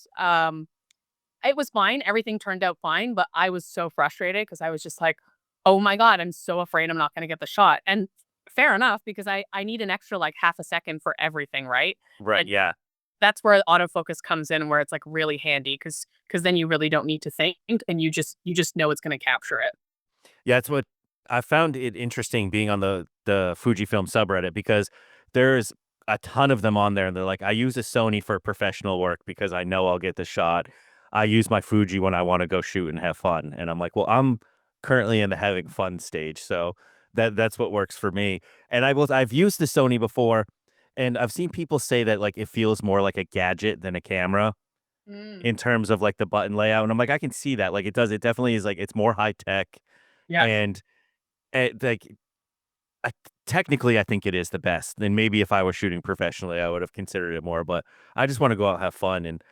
it was fine, everything turned out fine, but I was so frustrated because I was just like, "Oh my god, I'm so afraid I'm not gonna get the shot," and fair enough because I need an extra, like, half a second for everything, right? Right. And Yeah. that's where autofocus comes in, where it's, like, really handy because then you really don't need to think, and you just know it's gonna capture it. Yeah, it's what I found it interesting being on the Fujifilm subreddit because there's a ton of them on there, and they're like, "I use a Sony for professional work because I know I'll get the shot. I use my Fuji when I wanna go shoot and have fun." And I'm like, "Well, I'm currently in the having fun stage, so that's what works for me." And I've used the Sony before, and I've seen people say that, like, it feels more like a gadget than a camera Mm. in terms of, like, the button layout, and I'm like, "I can see that." Like, it definitely is, like, it's more high tech, Yes. and like, I technically, I think it is the best, and maybe if I was shooting professionally, I would have considered it more, but I just wanna go out and have fun, and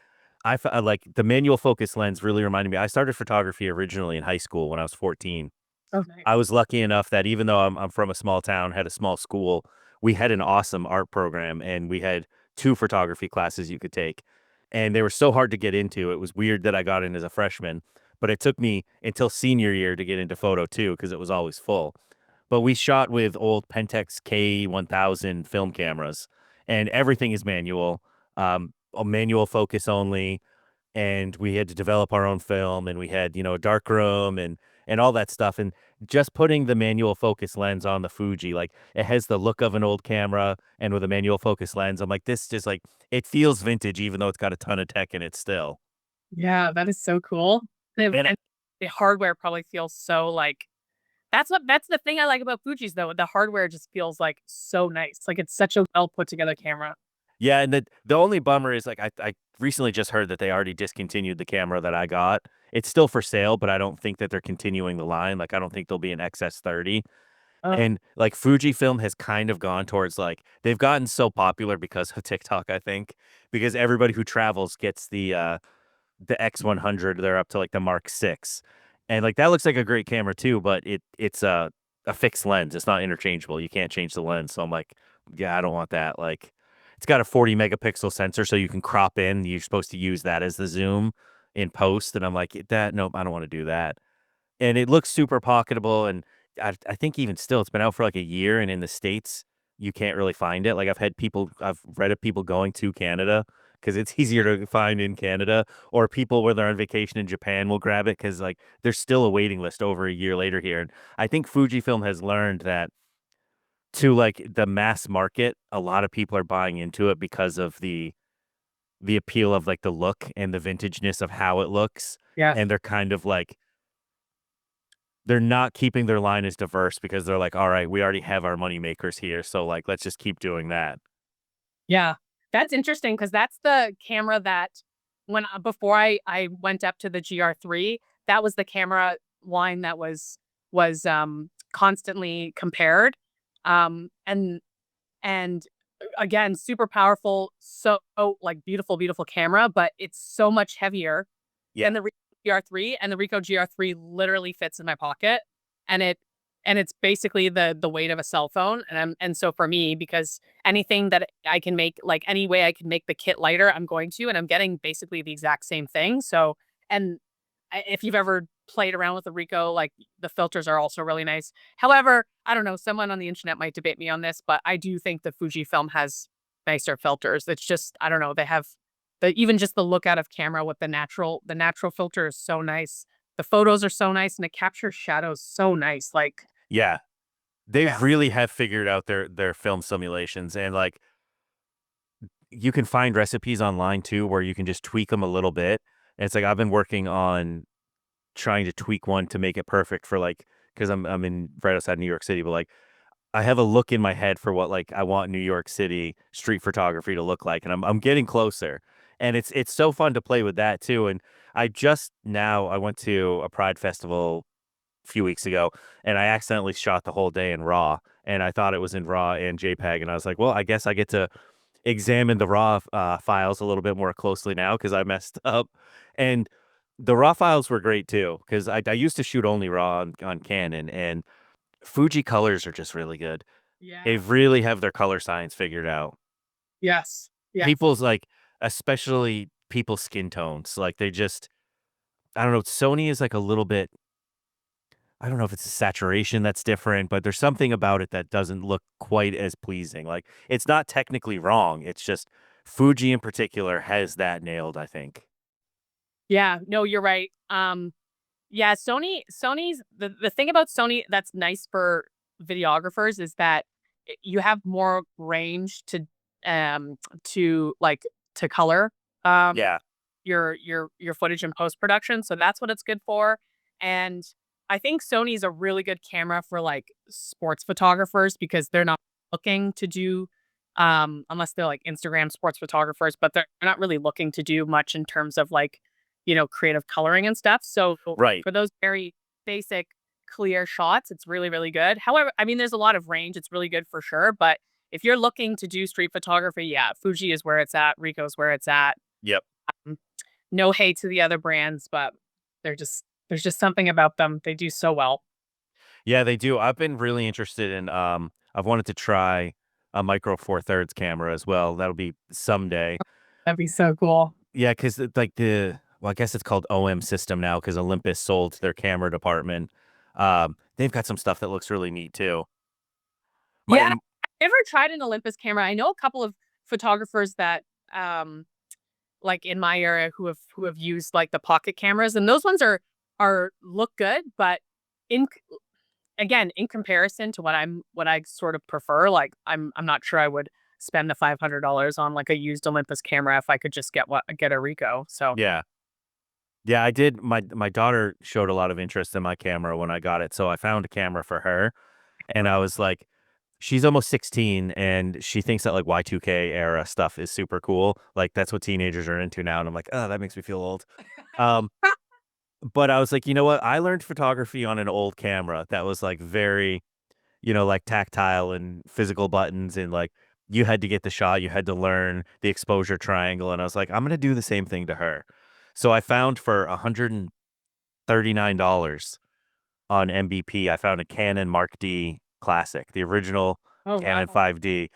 like, the manual focus lens really reminded me I started photography originally in high school when I was 14. Oh, I nice. was lucky enough that even though I'm from a small town, had a small school, we had an awesome art program, and we had 2 photography classes you could take, and they were so hard to get into, it was weird that I got in as a freshman, but it took me until senior year to get into photo too, because it was always full. But we shot with old Pentax K1000 film cameras, and everything is manual, a manual focus only, and we had to develop our own film, and we had, a dark room and all that stuff, and just putting the manual focus lens on the Fuji, like, it has the look of an old camera, and with a manual focus lens, I'm like, "This just, like" it feels vintage even though it's got a ton of tech in it still. Yeah, that is so cool. And And the hardware probably feels so, like that's the thing I like about Fuji's, though, the hardware just feels, like, so nice, like, it's such a well put together camera. yeah, and the only bummer is, like, I recently just heard that they already discontinued the camera that I got. It's still for sale, but I don't think that they're continuing the line, like, I don't think there'll be an XS30, Oh, and, like, Fujifilm has kind of gone towards, like they've gotten so popular because of TikTok, I think, because everybody who travels gets the X100, they're up to, like, the Mark 6, and, like, that looks like a great camera too, but it's a fixed lens, it's not interchangeable, you can't change the lens, so I'm like, "Yeah, I don't want that," like, it's got a 40 megapixel sensor, so you can crop in, you're supposed to use that as the zoom in post, and I'm like, "That nope, I don't wanna do that." And it looks super pocketable, and I think even still, it's been out for, like, a year, and in the States, you can't really find it, like, I've read of people going to Canada because it's easier to find in Canada, or people where they're on vacation in Japan will grab it because like, there's still a waiting list over a year later here, and I think Fujifilm has learned that to, like, the mass market, a lot of people are buying into it because of the appeal of, like, the look and the vintageness of how it looks, yes. and they're kind of like they're not keeping their line as diverse because they're like, "Alright, we already have our money makers here, so, like, let's just keep doing that." Yeah. That's interesting because that's the camera that when before I went up to the GR3, that was the camera line that was constantly compared. And and again, super powerful, so like beautiful, beautiful camera, but it's so much heavier Yeah. than the Ricoh GR3, and the Ricoh GR3 literally fits in my pocket, and it's basically the weight of a cell phone, and so for me, because anything that I can make like, any way I can make the kit lighter, I'm going to, and I'm getting basically the exact same thing, so and if you've ever played around with the Ricoh, like, the filters are also really nice. However, I don't know, someone on the internet might debate me on this, but I do think the Fujifilm has nicer filters. It's just I don't know, they have even just the look out of camera with the natural filter is so nice. The photos are so nice, and it captures shadows so nice, like Yeah, they yeah. really have figured out their film simulations, and, like, you can find recipes online too where you can just tweak them a little bit, and it's like I've been working on trying to tweak one to make it perfect for, like, because I'm in right outside New York City, but, like, I have a look in my head for what, like, I want New York City street photography to look like, and I'm getting closer, and it's so fun to play with that too, and I went to a Pride festival a few weeks ago, and I accidentally shot the whole day in RAW, and I thought it was in RAW and JPEG, and I was like, "Well, I guess I get to examine the RAW, files a little bit more closely now because I messed up." And the RAW files were great too, 'cause I used to shoot only RAW on Canon, and Fuji colors are just really good. They Yeah. really have their color science figured out. Yes. Yes. People's, like, especially people's skin tones, like, they just I don't know, Sony is, like, a little bit I don't know if it's a saturation that's different, but there's something about it that doesn't look quite as pleasing, like, it's not technically wrong, it's just Fuji in particular has that nailed, I think. Yeah, no, you're right. Yeah, Sony's the thing about Sony that's nice for videographers is that you have more range to like to color um Yeah, your footage in post production. So that's what it's good for. And I think Sony's a really good camera for like sports photographers because they're not looking to do unless they're like Instagram sports photographers, but they're not really looking to do much in terms of like, creative coloring and stuff. So right. for those very basic clear shots, it's really, really good. However, I mean there's a lot of range. It's really good for sure. But if you're looking to do street photography, yeah, Fuji is where it's at, Ricoh's where it's at. Yep. Mm, no hate to the other brands, but there's just something about them. They do so well. Yeah, they do. I've been really interested in, I've wanted to try a Micro Four Thirds camera as well. That'll be someday. That'd be so cool. Yeah, because like I guess it's called OM System now because Olympus sold their camera department. They've got some stuff that looks really neat too. My Yeah, I've never tried an Olympus camera. I know a couple of photographers that like in my area who have used like the pocket cameras and those ones are look good, but in again, in comparison to what I sort of prefer, like I'm not sure I would spend the $500 on like a used Olympus camera if I could just get a Ricoh. So yeah. Yeah, I did my daughter showed a lot of interest in my camera when I got it, so I found a camera for her, and I was like she's almost 16, and she thinks that, like, Y2K era stuff is super cool, like, that's what teenagers are into now, and I'm like, "Oh, that makes me feel old." Um, but I was like, "You know what? I learned photography on an old camera that was, like, very, like, tactile and physical buttons, and, like, you had to get the shot, you had to learn the exposure triangle," and I was like, "I'm gonna do the same thing to her." So I found for $139 on MBP, I found a Canon Mark D Classic, the original oh Canon wow. 5D,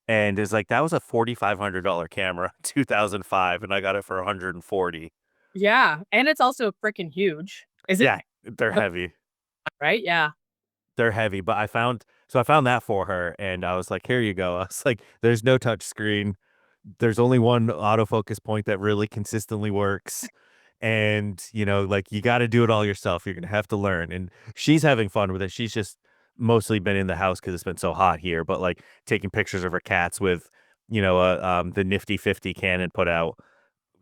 and it's like, that was a $4,500 camera, 2005, and I got it for 140. Yeah, and it's also freaking huge. Is it Yeah, they're heavy. right? Yeah. They're heavy, but I found that for her, and I was like, "Here you go." I was like, "There's no touch screen. There's only one autofocus point that really consistently works, and, like, you gotta do it all yourself. You're gonna have to learn," and she's having fun with it. She's just mostly been in the house because 'cause it's been so hot here, but, like, taking pictures of her cats with, the Nifty 50 Canon put out.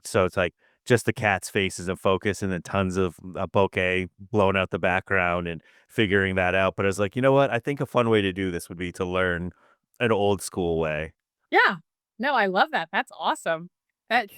So it's like just the cat's faces in focus and then tons of a bokeh blowing out the background and figuring that out. But I was like, you know what? I think a fun way to do this would be to learn an old school way. Yeah. No, I love that. That's awesome. That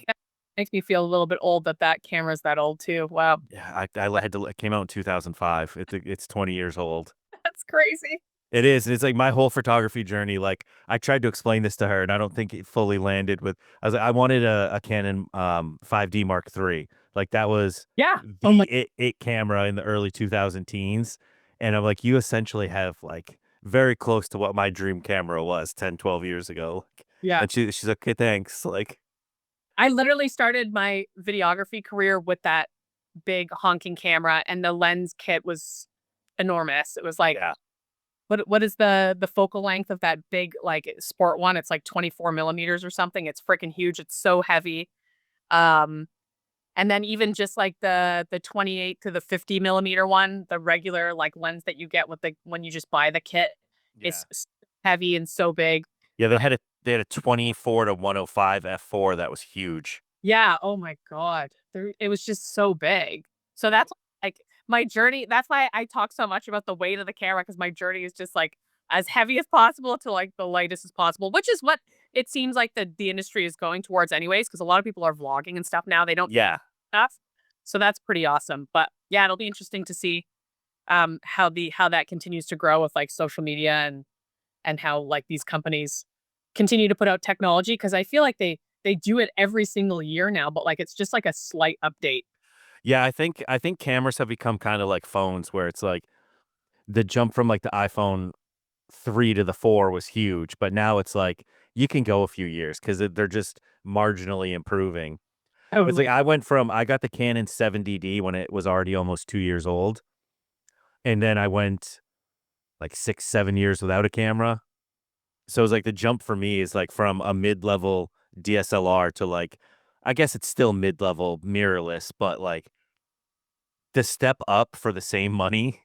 makes me feel a little bit old that that camera's that old too. Wow. Yeah, I had to. It came out in 2005. It's 20 years old. That's crazy. It is, and it's like my whole photography journey, like, I tried to explain this to her, and I don't think it fully landed with I was like, I wanted a Canon, 5D Mark III, like, that was Yeah. Oh the my it camera in the early 2000 teens, and I'm like, "You essentially have, like, very close to what my dream camera was 10, 12 years ago," yeah. and she's like, "Okay, thanks," like I literally started my videography career with that big honking camera, and the lens kit was enormous. It was like, Yeah. what is the focal length of that big, like, sport one? It's like 24 millimeters or something. It's freaking huge. It's so heavy. Um, and then even just like the 28 to the 50 millimeter one, the regular like lens that you get with the when you just buy the kit, Yeah. is heavy and so big. Yeah, they had a 24 to 105 f4 that was huge. Yeah, oh my god. It was just so big. So that's, like, my journey that's why I talk so much about the weight of the camera, because my journey is just, like, as heavy as possible to, like, the lightest as possible, which is what it seems like the industry is going towards anyways, because a lot of people are vlogging and stuff now, they don't Yeah. stuff. So that's pretty awesome, but, yeah, it'll be interesting to see, how that continues to grow with, like, social media and how, like, these companies continue to put out technology, because I feel like they do it every single year now, but, like, it's just like a slight update. Yeah, I think cameras have become kinda like phones where it's like the jump from, like, the iPhone 3 to the 4 was huge, but now it's like you can go a few years 'cause they're just marginally improving. It's like Totally. I got the Canon 70D when it was already almost 2 years old, and then I went, like, 6, 7 years without a camera. So it's like the jump for me is, like, from a mid-level DSLR to, like I guess it's still mid-level mirrorless, but, like, the step up for the same money,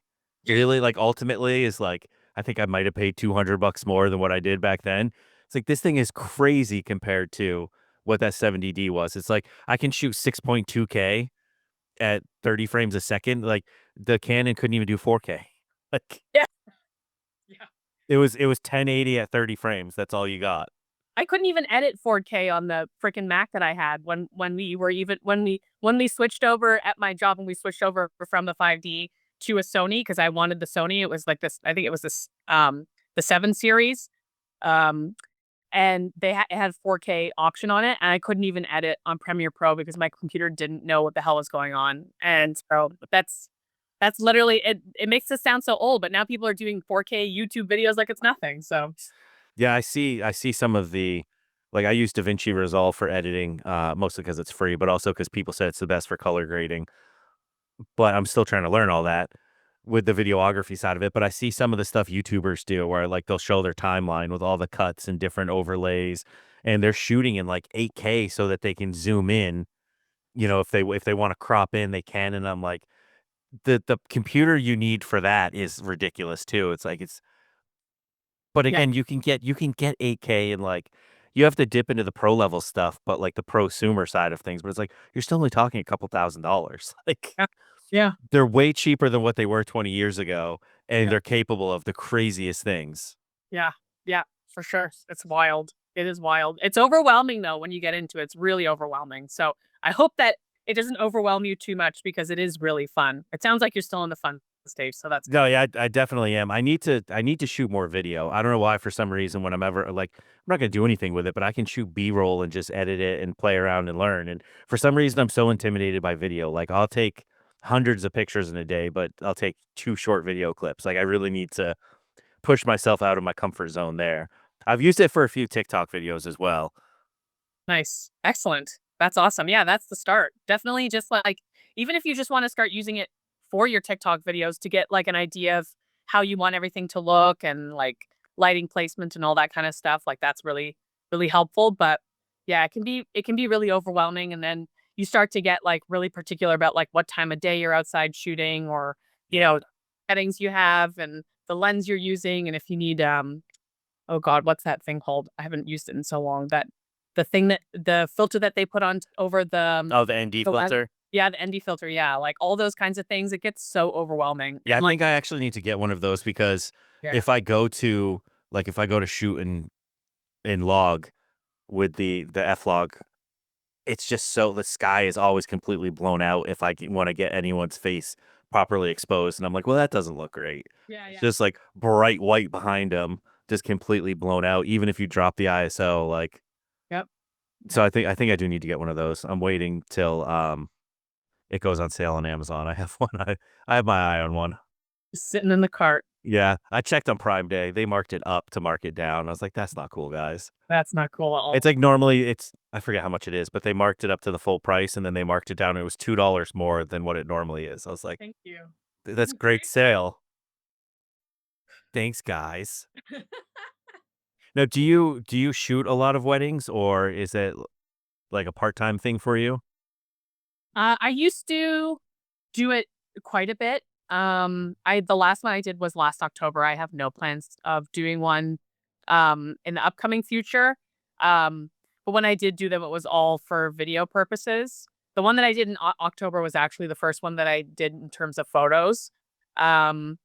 really, like, ultimately is, like, I think I might have paid $200 more than what I did back then. It's like, this thing is crazy compared to what that 70D was. It's like, I can shoot 6.2K at 30 frames a second, like, the Canon couldn't even do 4K. Like, Yeah, yeah. it was 1080 at 30 frames, that's all you got. I couldn't even edit 4K on the freaking Mac that I had when we were even when we switched over at my job, and we switched over from the 5D to a Sony, because I wanted the Sony. It was like this, I think it was this, the 7 series, um, and it had 4K option on it, and I couldn't even edit on Premiere Pro because my computer didn't know what the hell was going on, and so that's literally it. It makes us sound so old, but now people are doing 4K YouTube videos like it's nothing, so Yeah, I see some of the like, I use DaVinci Resolve for editing, mostly because it's free, but also because people said it's the best for color grading, but I'm still trying to learn all that with the videography side of it, but I see some of the stuff YouTubers do where, like, they'll show their timeline with all the cuts and different overlays, and they're shooting in, like, 8K so that they can zoom in, if they wanna crop in, they can, and I'm like, the computer you need for that is ridiculous too. It's like but yeah, again, you can get 8K and, like, you have to dip into the pro level stuff, but, like, the prosumer side of things, but it's like, you're still only talking a couple $1,000s. Like, yeah, yeah, they're way cheaper than what they were 20 years ago, and yeah. they're capable of the craziest things. Yeah, yeah, for sure. It's wild. It is wild. It's overwhelming though when you get into it. It's really overwhelming. So I hope that it doesn't overwhelm you too much, because it is really fun. It sounds like you're still in the fun stage, so that's No, yeah, I definitely am. I need to shoot more video. I don't know why for some reason when I'm ever like I'm not gonna do anything with it, but I can shoot B-roll and just edit it and play around and learn. And for some reason I'm so intimidated by video. Like I'll take hundreds of pictures in a day, but I'll take 2 short video clips. Like I really need to push myself out of my comfort zone there. I've used it for a few TikTok videos as well. nice. Excellent. That's awesome. Yeah, that's the start. Definitely just like, even if you just want to start using it for your TikTok videos to get like an idea of how you want everything to look, and like lighting placement and all that kind of stuff, like that's really, really helpful. But yeah, it can be really overwhelming, and then you start to get like really particular about like what time of day you're outside shooting, or you Yeah. know, settings you have and the lens you're using, and if you need oh god, what's that thing called? I haven't used it in so long. That the thing that the filter that they put on over Oh, the ND the lens. filter? Yeah, the ND filter, yeah, like all those kinds of things, it gets so overwhelming. Yeah, I And like think I actually need to get one of those because yeah, if I go to if I go to shoot in log with the F-Log, it's just so the sky is always completely blown out if I wanna get anyone's face properly exposed, and I'm like, "Well, that doesn't look great." yeah, It's yeah. just, like, bright white behind them, just completely blown out, even if you drop the ISO, like Yep, so yep. I think I do need to get one of those. I'm waiting till, it goes on sale on Amazon. I have one. I have my eye on one. Just sitting in the cart. Yeah, I checked on Prime Day. They marked it up to mark it down. I was like, "That's not cool, guys." That's not cool at It's all. like normally it's I forget how much it is, but they marked it up to the full price and then they marked it down. It was $2 more than what it normally is. I was like, Thank you. That's great Great. sale. Thanks, guys." Now, do you shoot a lot of weddings or is it like a part-time thing for you? I used to do it quite a bit. I the last one I did was last October. I have no plans of doing one in the upcoming future. But when I did do them, it was all for video purposes. The one that I did in October was actually the first one that I did in terms of photos. Um,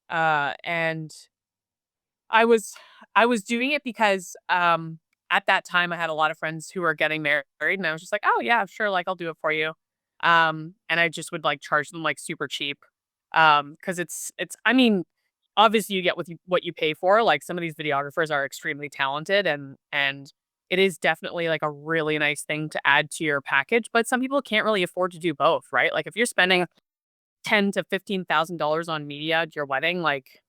and I was doing it because at that time I had a lot of friends who were getting married, and I was just like, "Oh yeah, sure, like I'll do it for you." And I just would like charge them like super cheap. Because it's I mean, obviously you get what you pay for. Like some of these videographers are extremely talented, and it is definitely like a really nice thing to add to your package, but some people can't really afford to do both, right? Like if you're spending 10 to $15,000 on media at your wedding, like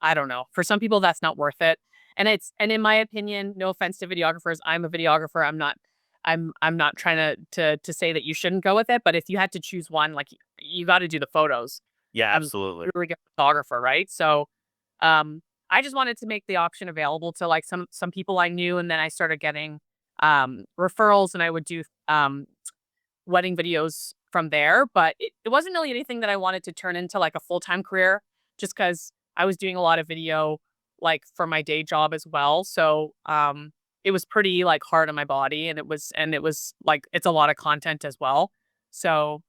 I don't know. For some people, that's not worth it. And in my opinion, no offense to videographers, I'm a videographer. I'm not trying to say that you shouldn't go with it, but if you had to choose one, like you got to do the photos. Yeah, I'm a absolutely. really good photographer, right? So I just wanted to make the option available to like some people I knew, and then I started getting referrals, and I would do wedding videos from there, but it wasn't really anything that I wanted to turn into like a full-time career just because I was doing a lot of video like for my day job as well. So it was pretty like hard on my body, and it was like it's a lot of content as well. So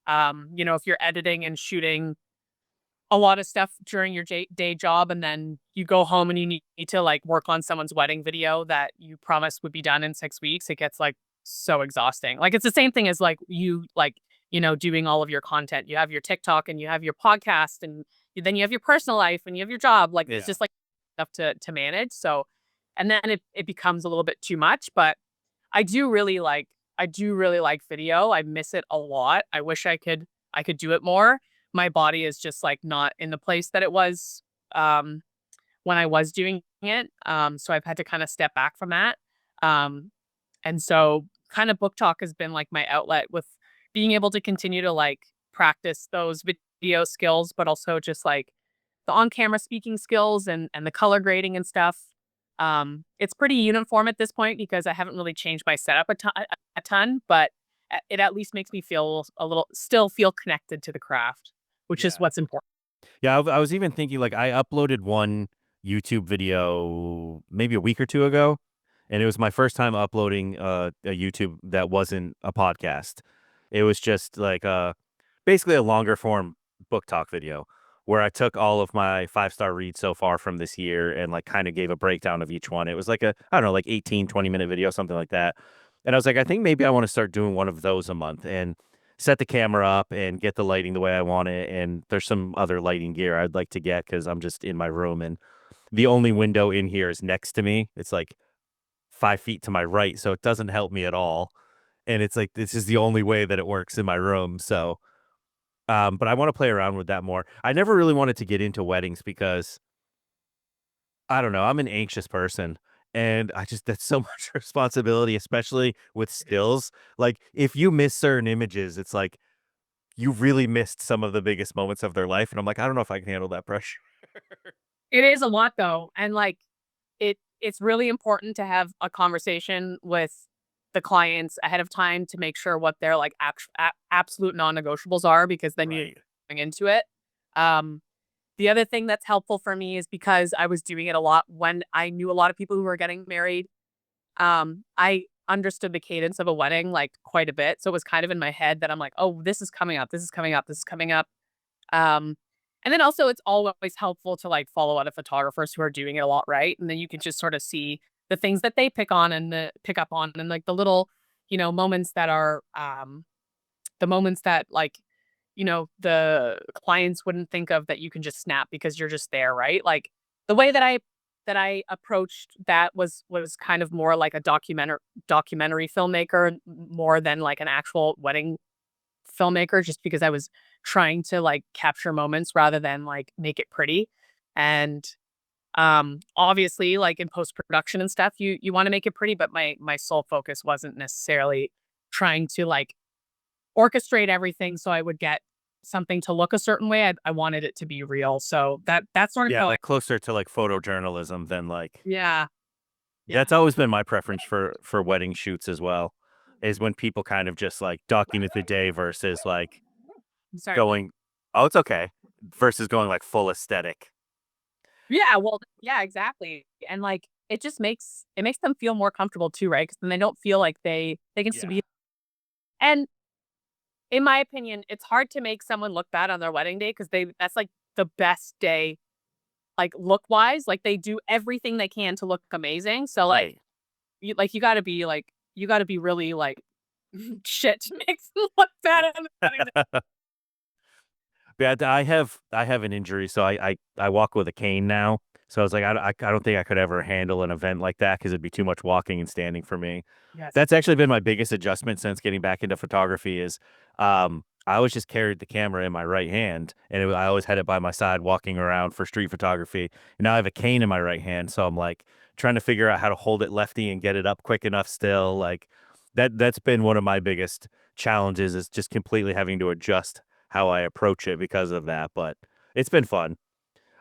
you know, if you're editing and shooting a lot of stuff during your day job, and then you go home and you need to like work on someone's wedding video that you promised would be done in 6 weeks, it gets like so exhausting. Like it's the same thing as like you like, you know, doing all of your content. You have your TikTok and you have your podcast, and then you have your personal life and you have your job. Like it's Yeah. just like stuff to manage. So and then it becomes a little bit too much. But I do really like I do really like video. I miss it a lot. I wish I could do it more. My body is just like not in the place that it was um when I was doing it. So I've had to kind of step back from that. Um and so kind of book talk has been like my outlet with being able to continue to like practice those video skills, but also just like the on-camera speaking skills and the color grading and stuff. It's pretty uniform at this point because I haven't really changed my setup a ton, but it at least makes me feel a little still feel connected to the craft, which is Yeah. what's important. Yeah, I was even thinking, like, I uploaded one YouTube video maybe a week or 2 ago, and it was my first time uploading, a YouTube that wasn't a podcast. It was just, like, basically a longer form book talk video where I took all of my five-star reads so far from this year and, like, kinda gave a breakdown of each one. It was like a I don't know, like 18, 20 minute video, something like that, and I was like, "I think maybe I wanna start doing one of those a month," and set the camera up and get the lighting the way I want it, and there's some other lighting gear I'd like to get because 'cause I'm just in my room, and the only window in here is next to me. It's, like, 5 feet to my right, so it doesn't help me at all, and it's, like, this is the only way that it works in my room, so, but I wanna play around with that more. I never really wanted to get into weddings because, I don't know, I'm an anxious person, and I just that's so much responsibility, especially with stills. Like, if you miss certain images, it's like you really missed some of the biggest moments of their life, and I'm like, "I don't know if I can handle that pressure." It is a lot though, and like it's really important to have a conversation with the clients ahead of time to make sure what their like absolute non-negotiables are, because then you're Right. going into it. Um, the other thing that's helpful for me is because I was doing it a lot when I knew a lot of people who were getting married. I understood the cadence of a wedding like quite a bit, so it was kind of in my head that I'm like, oh, this is coming up, this is coming up, this is coming up. Um, and then also it's always helpful to like follow other photographers who are doing it a lot, right? And then you can just sort of see the things that they pick up on, and like the little, you know, moments that are the moments that like, you know, the clients wouldn't think of that you can just snap because you're just there, right? Like the way that I approached that was kind of more like a documentary filmmaker more than like an actual wedding filmmaker, just because I was trying to like capture moments rather than like make it pretty. And obviously, like in post production and stuff, you want to make it pretty, but my sole focus wasn't necessarily trying to like orchestrate everything so I would get something to look a certain way. I wanted it to be real. So that's sort of Yeah, how I like closer to like photojournalism than like yeah, yeah. that's always been my preference for wedding shoots as well, is when people kind of just like document the day versus like I'm sorry. going, oh, it's okay, versus going like full aesthetic. Yeah, well, yeah, exactly. And like it makes them feel more comfortable too, right? Because then they don't feel like they can still Yeah. be and in my opinion, it's hard to make someone look bad on their wedding day because they that's like the best day, like look wise. Like they do everything they can to look amazing. So Right. you gotta be like you gotta be really like shit to make them look bad on the wedding day. Yeah, I have an injury, so I walk with a cane now. So I was like, I don't think I could ever handle an event like that because it'd be too much walking and standing for me. Yes. That's actually been my biggest adjustment since getting back into photography is, I always just carried the camera in my right hand, and I always had it by my side walking around for street photography. And now I have a cane in my right hand, so I'm like trying to figure out how to hold it lefty and get it up quick enough still. Like that's been one of my biggest challenges is just completely having to adjust how I approach it because of that. But it's been fun.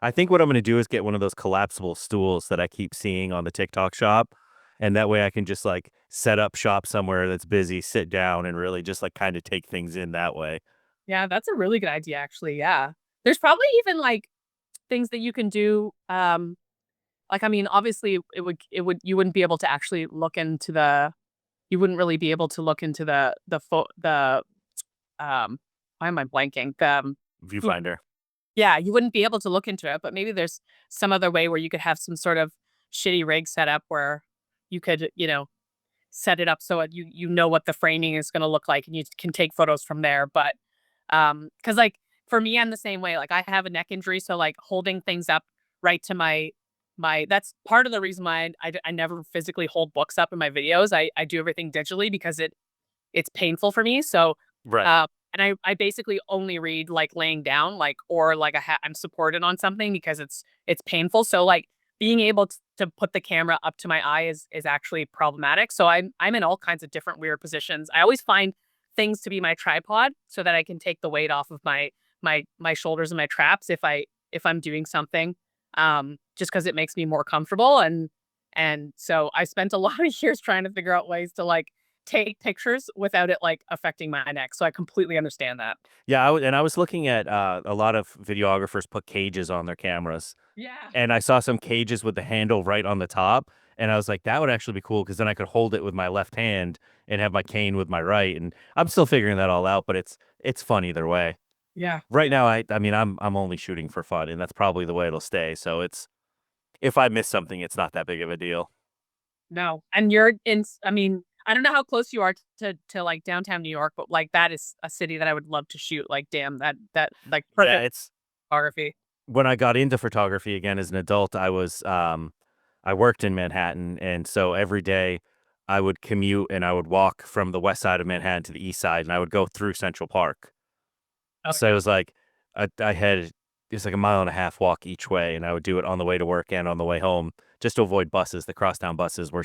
I think what I'm gonna do is get one of those collapsible stools that I keep seeing on the TikTok shop, and that way I can just, like, set up shop somewhere that's busy, sit down, and really just, like, kinda take things in that way. Yeah, that's a really good idea, actually. Yeah. There's probably even like things that you can do. Like I mean, obviously it would you wouldn't be able to actually look into the you wouldn't really be able to look into the why am I blanking? Who Viewfinder. yeah, you wouldn't be able to look into it, but maybe there's some other way where you could have some sort of shitty rig set up where you could, set it up so you know what the framing is gonna look like and you can take photos from there. But because like for me, I'm the same way. Like I have a neck injury, so like holding things up right to my that's part of the reason why I never physically hold books up in my videos. I do everything digitally because it's painful for me. So, Right. and I basically only read like laying down, like or like I'm supported on something because it's painful. So like being able to put the camera up to my eye is actually problematic. So I'm in all kinds of different weird positions. I always find things to be my tripod so that I can take the weight off of my shoulders and my traps if I'm doing something. Just because it makes me more comfortable and so I spent a lot of years trying to figure out ways to like take pictures without it, like, affecting my neck, so I completely understand that. Yeah, I was looking at, a lot of videographers put cages on their cameras, Yeah. and I saw some cages with the handle right on the top, and I was like, "That would actually be cool because then I could hold it with my left hand and have my cane with my right," and I'm still figuring that all out, but it's fun either way. Yeah. Right now, I mean, I'm only shooting for fun, and that's probably the way it'll stay, so it's if I miss something, it's not that big of a deal. No, and you're in s I mean, I don't know how close you are to, like, downtown New York, but, like, that is a city that I would love to shoot, like, damn, that like, Yeah, perfect it's photography. when I got into photography again as an adult, I worked in Manhattan, and so every day I would commute and I would walk from the west side of Manhattan to the east side, and I would go through Central Park. Oh, So it was like I had it was like a mile and a half walk each way, and I would do it on the way to work and on the way home just to avoid buses. The crosstown buses were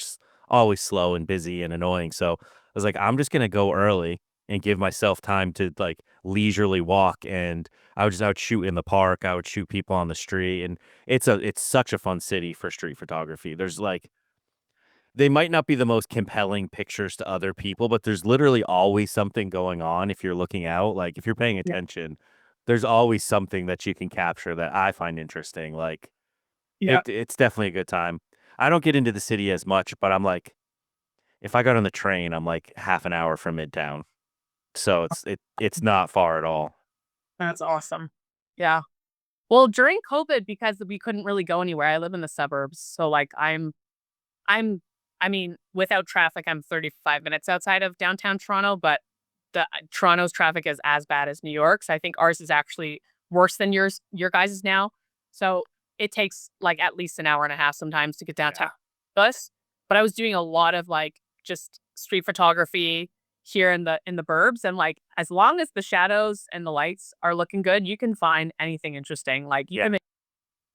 always slow and busy and annoying. So I was like, I'm just gonna go early and give myself time to like leisurely walk. And I would shoot in the park. I would shoot people on the street, and it's such a fun city for street photography. There's like they might not be the most compelling pictures to other people, but there's literally always something going on if you're looking out, like, if you're paying yeah. attention, there's always something that you can capture that I find interesting, like, Yeah. it's definitely a good time. I don't get into the city as much, but I'm like if I got on the train, I'm, like, half an hour from Midtown, so it's not far at all. That's awesome. Yeah. Well, during COVID, because we couldn't really go anywhere, I live in the suburbs, so, like, I'm I mean, without traffic, I'm 35 minutes outside of downtown Toronto, but the Toronto's traffic is as bad as New York's. I think ours is actually worse than your guys' now. So it takes like at least an hour and a half sometimes to get Yeah. downtown bus. But I was doing a lot of like just street photography here in the burbs. And like as long as the shadows and the lights are looking good, you can find anything interesting. Like you Yeah. can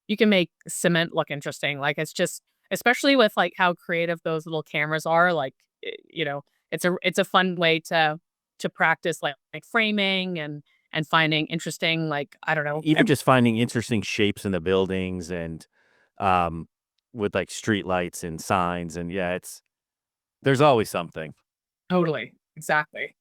you can make cement look interesting. Like, it's just especially with, like, how creative those little cameras are, like, you know, it's a fun way to practice, like framing and finding interesting, like, I don't know, Even just finding interesting shapes in the buildings and, um, with, like, street lights and signs, and yeah, there's always something. totally, exactly.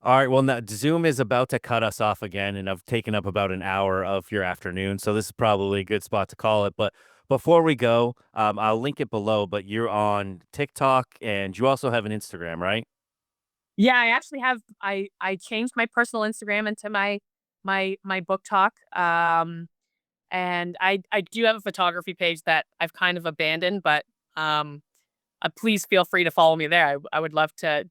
Alright, well, now Zoom is about to cut us off again, and I've taken up about an hour of your afternoon, so this is probably a good spot to call it, but before we go, I'll link it below, but you're on TikTok, and you also have an Instagram, right? Yeah, I actually have I changed my personal Instagram into my book talk, and I do have a photography page that I've kind of abandoned, but, um, please feel free to follow me there. I would love to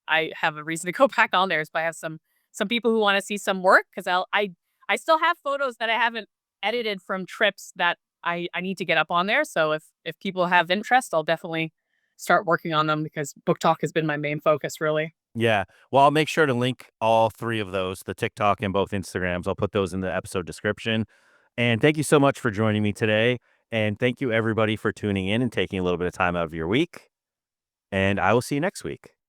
I have a reason to go back on there, so I have some people who wanna see some work because I still have photos that I haven't edited from trips that I need to get up on there, so if people have interest, I'll definitely start working on them because book talk has been my main focus, really. Yeah. Well, I'll make sure to link all 3 of those, the TikTok and both Instagrams. I'll put those in the episode description. And thank you so much for joining me today. And thank you everybody for tuning in and taking a little bit of time out of your week. And I will see you next week.